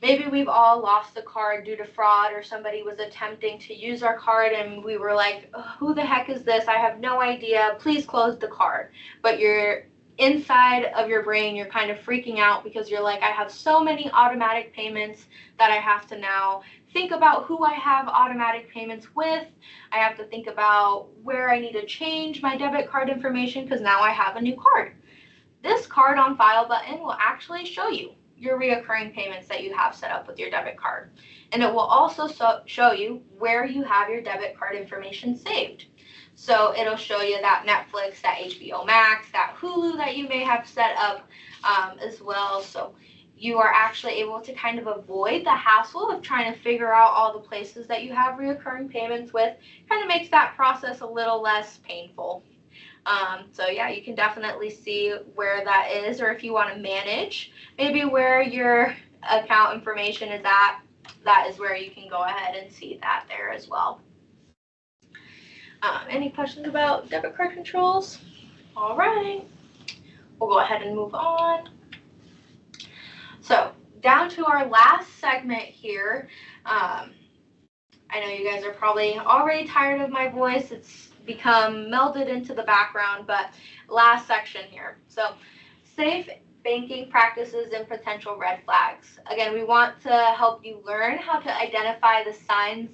maybe we've all lost a card due to fraud or somebody was attempting to use our card and we were like, who the heck is this? I have no idea. Please close the card. But you're inside of your brain, you're kind of freaking out because you're like, I have so many automatic payments that I have to now think about who I have automatic payments with. I have to think about where I need to change my debit card information because now I have a new card. This card on file button will actually show you your reoccurring payments that you have set up with your debit card. And it will also show you where you have your debit card information saved. So it'll show you that Netflix, that HBO Max, that Hulu that you may have set up as well. So you are actually able to kind of avoid the hassle of trying to figure out all the places that you have reoccurring payments with. Kind of makes that process a little less painful. So yeah, you can definitely see where that is, or if you want to manage maybe where your account information is at, that is where you can go ahead and see that there as well. Any questions about debit card controls? All right, we'll go ahead and move on. So down to our last segment here. I know you guys are probably already tired of my voice. It's become melded into the background, but last section here. So safe banking practices and potential red flags. Again, we want to help you learn how to identify the signs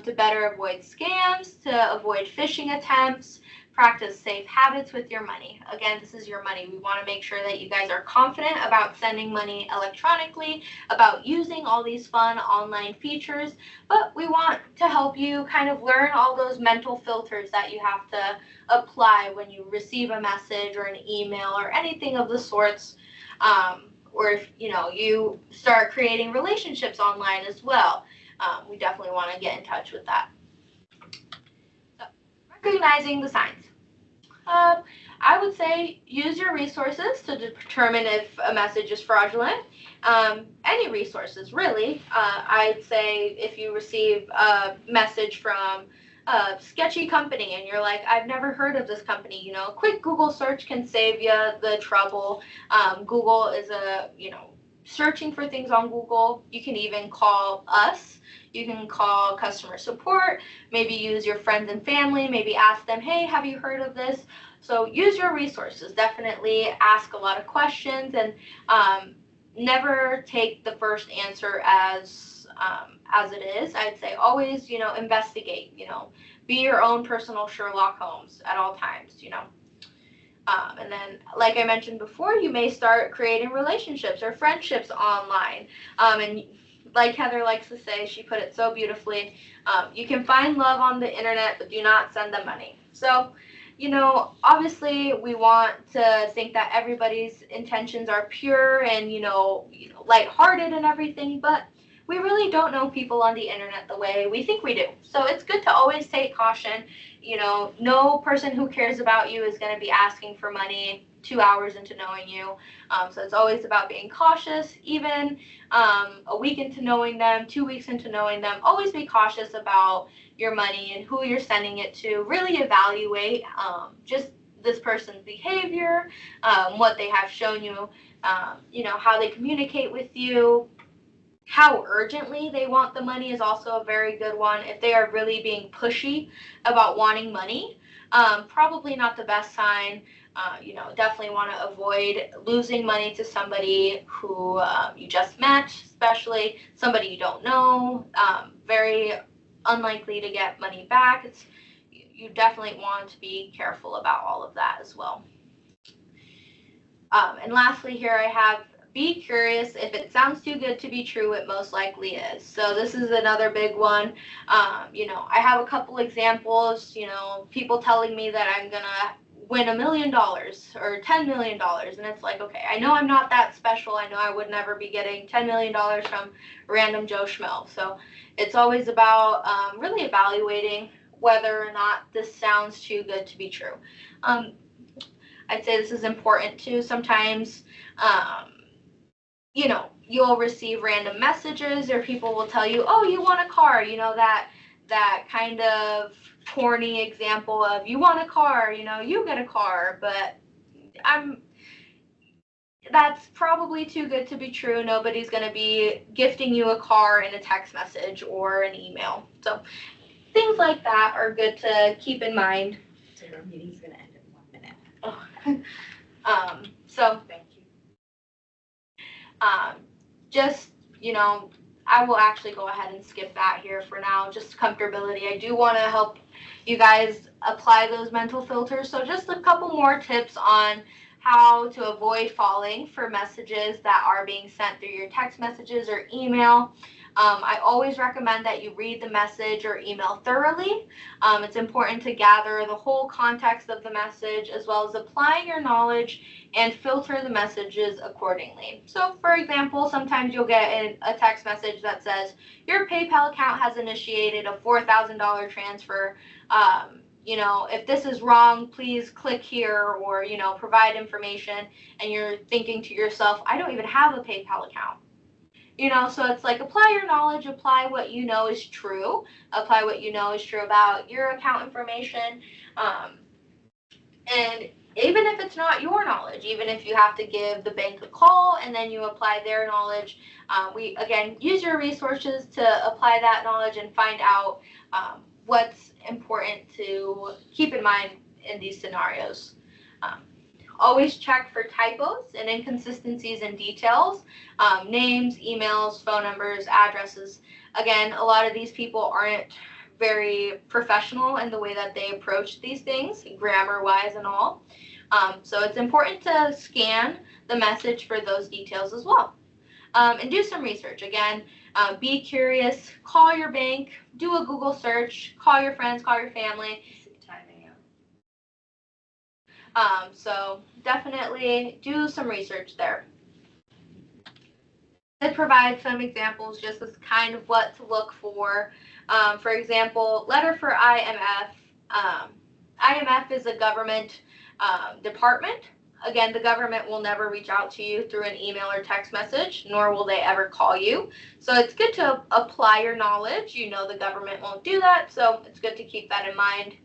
to better avoid scams, to avoid phishing attempts, practice safe habits with your money. Again, this is your money. We want to make sure that you guys are confident about sending money electronically, about using all these fun online features, but we want to help you kind of learn all those mental filters that you have to apply when you receive a message or an email or anything of the sorts, or if you start creating relationships online as well. We definitely want to get in touch with that. So, recognizing the signs. I would say use your resources to determine if a message is fraudulent. Any resources, really. I'd say if you receive a message from a sketchy company and you're like, I've never heard of this company, a quick Google search can save you the trouble. Google is searching for things on Google. You can even call us. You can call customer support, maybe use your friends and family, maybe ask them, hey, have you heard of this? So use your resources. Definitely ask a lot of questions and never take the first answer as it is. I'd say always, investigate, be your own personal Sherlock Holmes at all times, And then, like I mentioned before, you may start creating relationships or friendships online. And like Heather likes to say, she put it so beautifully, you can find love on the internet, but do not send them money. So, obviously we want to think that everybody's intentions are pure and, lighthearted and everything, but we really don't know people on the internet the way we think we do. So it's good to always take caution. No person who cares about you is going to be asking for money 2 hours into knowing you. So it's always about being cautious, even a week into knowing them, 2 weeks into knowing them. Always be cautious about your money and who you're sending it to. Really evaluate just this person's behavior, what they have shown you, how they communicate with you. How urgently they want the money is also a very good one. If they are really being pushy about wanting money, probably not the best sign. Definitely want to avoid losing money to somebody who you just met, especially somebody you don't know. Very unlikely to get money back. You definitely want to be careful about all of that as well. And lastly here I have, be curious. If it sounds too good to be true, it most likely is. So this is another big one. I have a couple examples, people telling me that I'm gonna win $1 million or $10 million. And it's like, okay, I know I'm not that special. I know I would never be getting $10 million from random Joe Schmo. So it's always about really evaluating whether or not this sounds too good to be true. I'd say this is important too. Sometimes, you know, you'll receive random messages or people will tell you, oh, you want a car, you know, that kind of corny example of you want a car, you know, you get a car, but that's probably too good to be true. Nobody's going to be gifting you a car in a text message or an email. So things like that are good to keep in mind. So our meeting's gonna end in 1 minute. So Thank you. just, you know, I will actually go ahead and skip that here for now, just comfortability. I do want to help you guys apply those mental filters. So just a couple more tips on how to avoid falling for messages that are being sent through your text messages or email. I always recommend that you read the message or email thoroughly. It's important to gather the whole context of the message as well as applying your knowledge and filter the messages accordingly. So for example, sometimes you'll get a text message that says, your PayPal account has initiated a $4,000 transfer. You know, if this is wrong, please click here or, you know, provide information. And you're thinking to yourself, I don't even have a PayPal account. You know, so it's like apply your knowledge, apply what you know is true, apply what you know is true about your account information. And even if it's not your knowledge, even if you have to give the bank a call and then you apply their knowledge, we, again, use your resources to apply that knowledge and find out what's important to keep in mind in these scenarios. Always check for typos and inconsistencies in details, names, emails, phone numbers, addresses. Again, a lot of these people aren't very professional in the way that they approach these things, grammar-wise and all. So it's important to scan the message for those details as well. And do some research. Again, be curious, call your bank, do a Google search, call your friends, call your family. So definitely do some research there. I provide some examples just as kind of what to look for. For example, letter for IMF. IMF is a government department. Again, the government will never reach out to you through an email or text message, nor will they ever call you. So it's good to apply your knowledge. You know the government won't do that, so it's good to keep that in mind.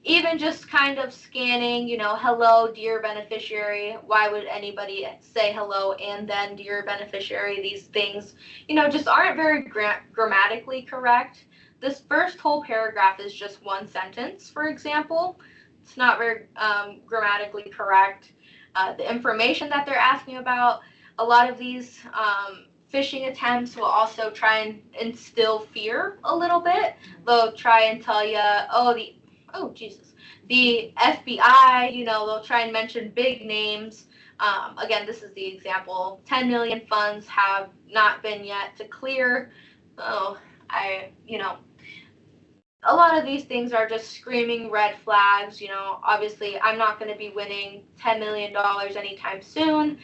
Even just kind of scanning, you know, hello, dear beneficiary. Why would anybody say hello and then dear beneficiary? These things, you know, just aren't very grammatically correct. This first whole paragraph is just one sentence, for example. It's not very grammatically correct. The information that they're asking about, a lot of these phishing attempts will also try and instill fear a little bit. They'll try and tell you, the FBI, you know, they'll try and mention big names. Again, this is the example. 10 million funds have not been yet to clear. A lot of these things are just screaming red flags. You know, obviously, I'm not going to be winning $10 million anytime soon.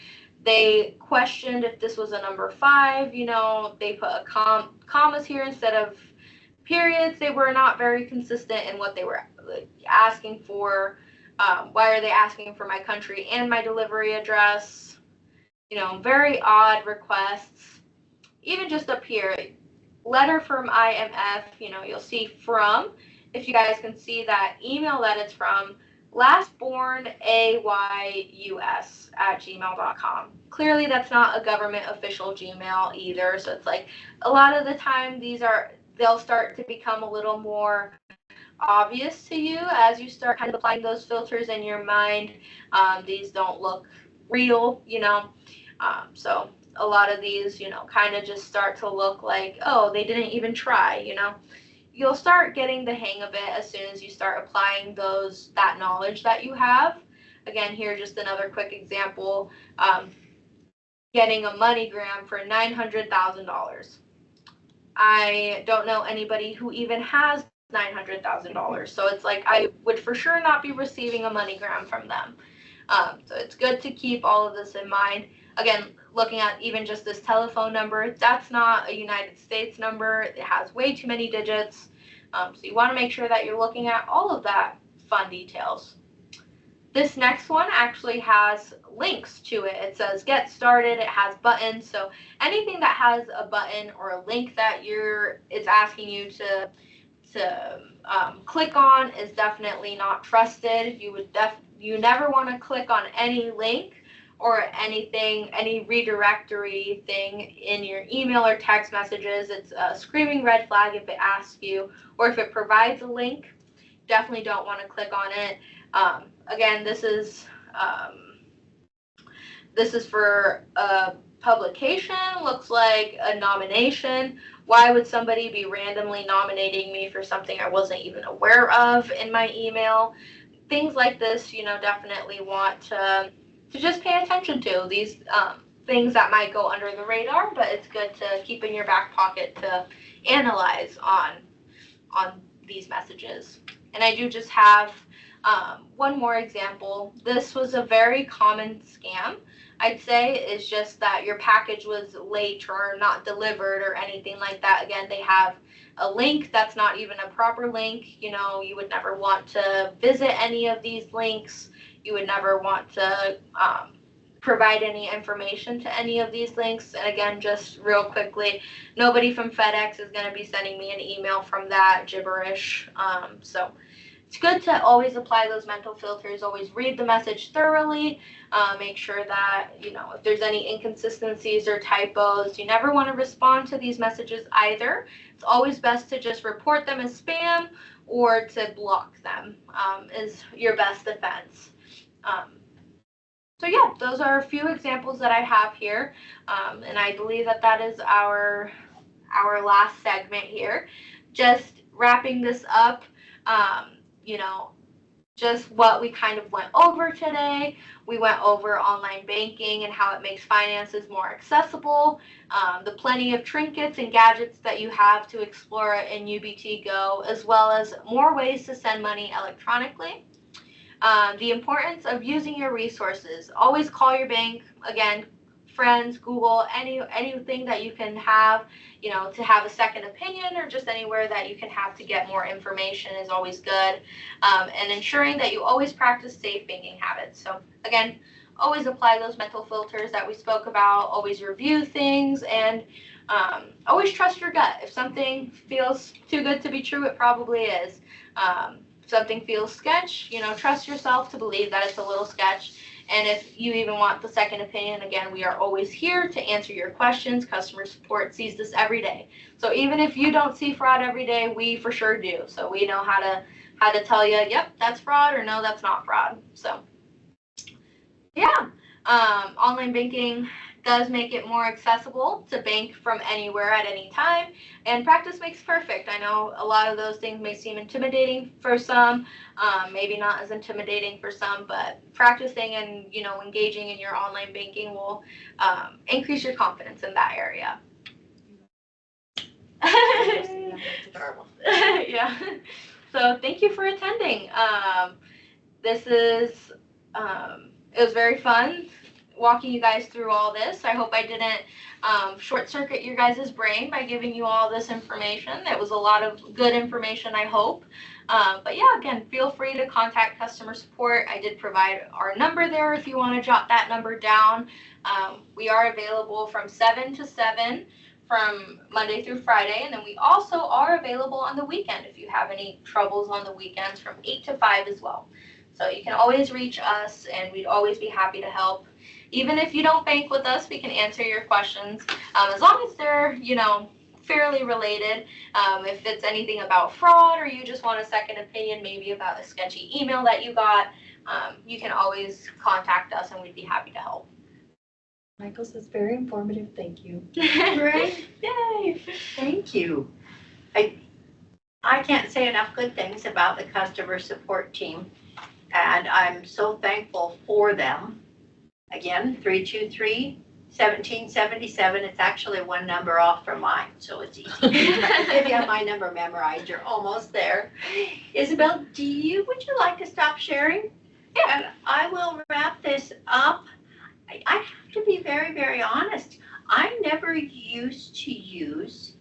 They questioned if this was a number 5. You know, they put a commas here instead of periods. They were not very consistent in what they were asking for. Why are they asking for my country and my delivery address? You know, very odd requests. Even just up here, letter from IMF, you know, you'll see from, if you guys can see that email that it's from, lastbornayus@gmail.com. Clearly that's not a government official Gmail either, so it's like a lot of the time they'll start to become a little more obvious to you as you start kind of applying those filters in your mind. These don't look real, you know, so a lot of these, you know, kind of just start to look like, oh, they didn't even try, you know. You'll start getting the hang of it as soon as you start applying that knowledge that you have. Again, here, just another quick example, getting a MoneyGram for $900,000. I don't know anybody who even has $900,000. So it's like I would for sure not be receiving a MoneyGram from them. So it's good to keep all of this in mind. Again, looking at even just this telephone number, that's not a United States number. It has way too many digits. So you want to make sure that you're looking at all of that fun details. This next one actually has links to it. It says get started. It has buttons. So anything that has a button or a link that it's asking you to click on is definitely not trusted. You never want to click on any link or anything, any redirectory thing in your email or text messages. It's a screaming red flag if it asks you, or if it provides a link, definitely don't want to click on it. Again, this is for a publication, looks like a nomination. Why would somebody be randomly nominating me for something I wasn't even aware of in my email? Things like this, definitely want to just pay attention to. These things that might go under the radar, but it's good to keep in your back pocket to analyze on these messages. And I do just have one more example. This was a very common scam, I'd say. Is just that your package was late or not delivered or anything like that. Again, they have a link that's not even a proper link. You would never want to visit any of these links. You would never want to provide any information to any of these links. And again, just real quickly, nobody from FedEx is going to be sending me an email from that gibberish. So it's good to always apply those mental filters, always read the message thoroughly, make sure that, if there's any inconsistencies or typos, you never want to respond to these messages either. It's always best to just report them as spam or to block them is your best defense. So yeah, those are a few examples that I have here, and I believe that is our last segment here. Just wrapping this up, just what we kind of went over today. We went over online banking and how it makes finances more accessible, the plenty of trinkets and gadgets that you have to explore in UBTgo, as well as more ways to send money electronically. The importance of using your resources. Always call your bank. Again, friends, Google, anything that you can have, to have a second opinion, or just anywhere that you can have to get more information is always good. And ensuring that you always practice safe banking habits. So again, always apply those mental filters that we spoke about, always review things, and always trust your gut. If something feels too good to be true, it probably is. If something feels sketch, trust yourself to believe that it's a little sketch. And if you even want the second opinion, again, we are always here to answer your questions. Customer support sees this every day. So even if you don't see fraud every day, we for sure do. So we know how to tell you, yep, that's fraud, or no, that's not fraud. So yeah, online banking does make it more accessible to bank from anywhere at any time, and practice makes perfect. I know a lot of those things may seem intimidating for some, maybe not as intimidating for some, but practicing and engaging in your online banking will increase your confidence in that area. Yeah. So thank you for attending. It was very fun walking you guys through all this. I hope I didn't short circuit your guys' brain by giving you all this information. It was a lot of good information, I hope. But yeah, again, feel free to contact customer support. I did provide our number there if you want to jot that number down. We are available from 7 to 7 from Monday through Friday, and then we also are available on the weekend if you have any troubles on the weekends from 8 to 5 as well. So you can always reach us, and we'd always be happy to help. Even if you don't bank with us, we can answer your questions as long as they're, fairly related. If it's anything about fraud, or you just want a second opinion, maybe about a sketchy email that you got, you can always contact us, and we'd be happy to help. Michael says, very informative, thank you. Great. Yay! Thank you. I can't say enough good things about the customer support team, and I'm so thankful for them. Again, 323 1777. It's actually one number off from mine, so it's easy. If you have my number memorized, you're almost there. Isabel, would you like to stop sharing? Yeah. And I will wrap this up. I have to be very, very honest. I never used to use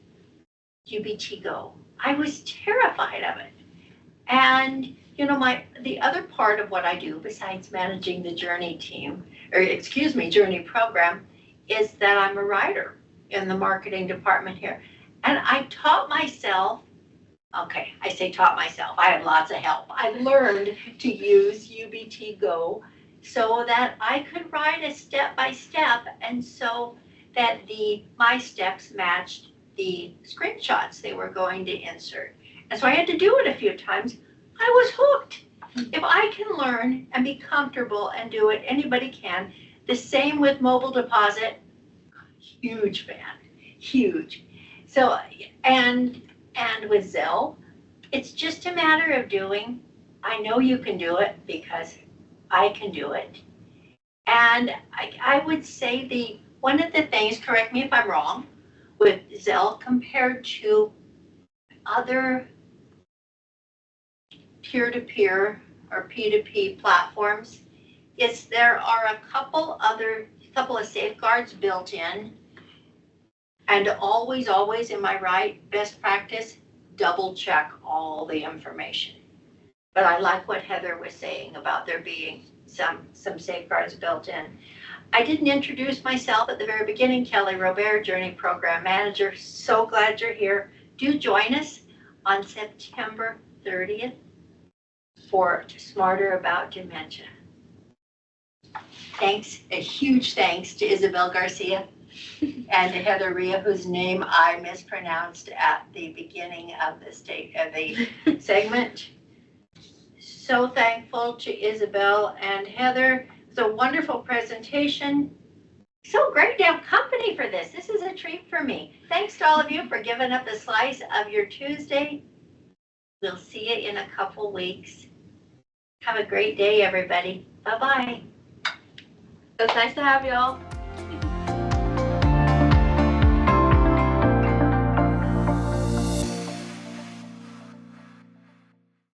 UBTgo. I was terrified of it. And the other part of what I do besides managing the Journey Journey program, is that I'm a writer in the marketing department here. And I taught myself, I had lots of help. I learned to use UBTgo so that I could write a step-by-step, and so that my steps matched the screenshots they were going to insert. And so I had to do it a few times. I was hooked. If I can learn and be comfortable and do it, anybody can. The same with mobile deposit. Huge fan, huge. So, and with Zelle, it's just a matter of doing. I know you can do it because I can do it. And I would say one of the things, correct me if I'm wrong, with Zelle compared to other peer-to-peer or P2P platforms, is there are a couple of safeguards built in. And always, am I right, best practice, double check all the information. But I like what Heather was saying about there being some safeguards built in. I didn't introduce myself at the very beginning. Kelly Robert, Journey Program Manager. So glad you're here. Do join us on September 30th for Smarter About Dementia. Thanks, a huge thanks to Isabel Garcia and to Heather Rhea, whose name I mispronounced at the beginning of the segment. So thankful to Isabel and Heather. It's a wonderful presentation. So great to have company for this. This is a treat for me. Thanks to all of you for giving up a slice of your Tuesday. We'll see you in a couple weeks. Have a great day, everybody. Bye-bye. It was nice to have y'all.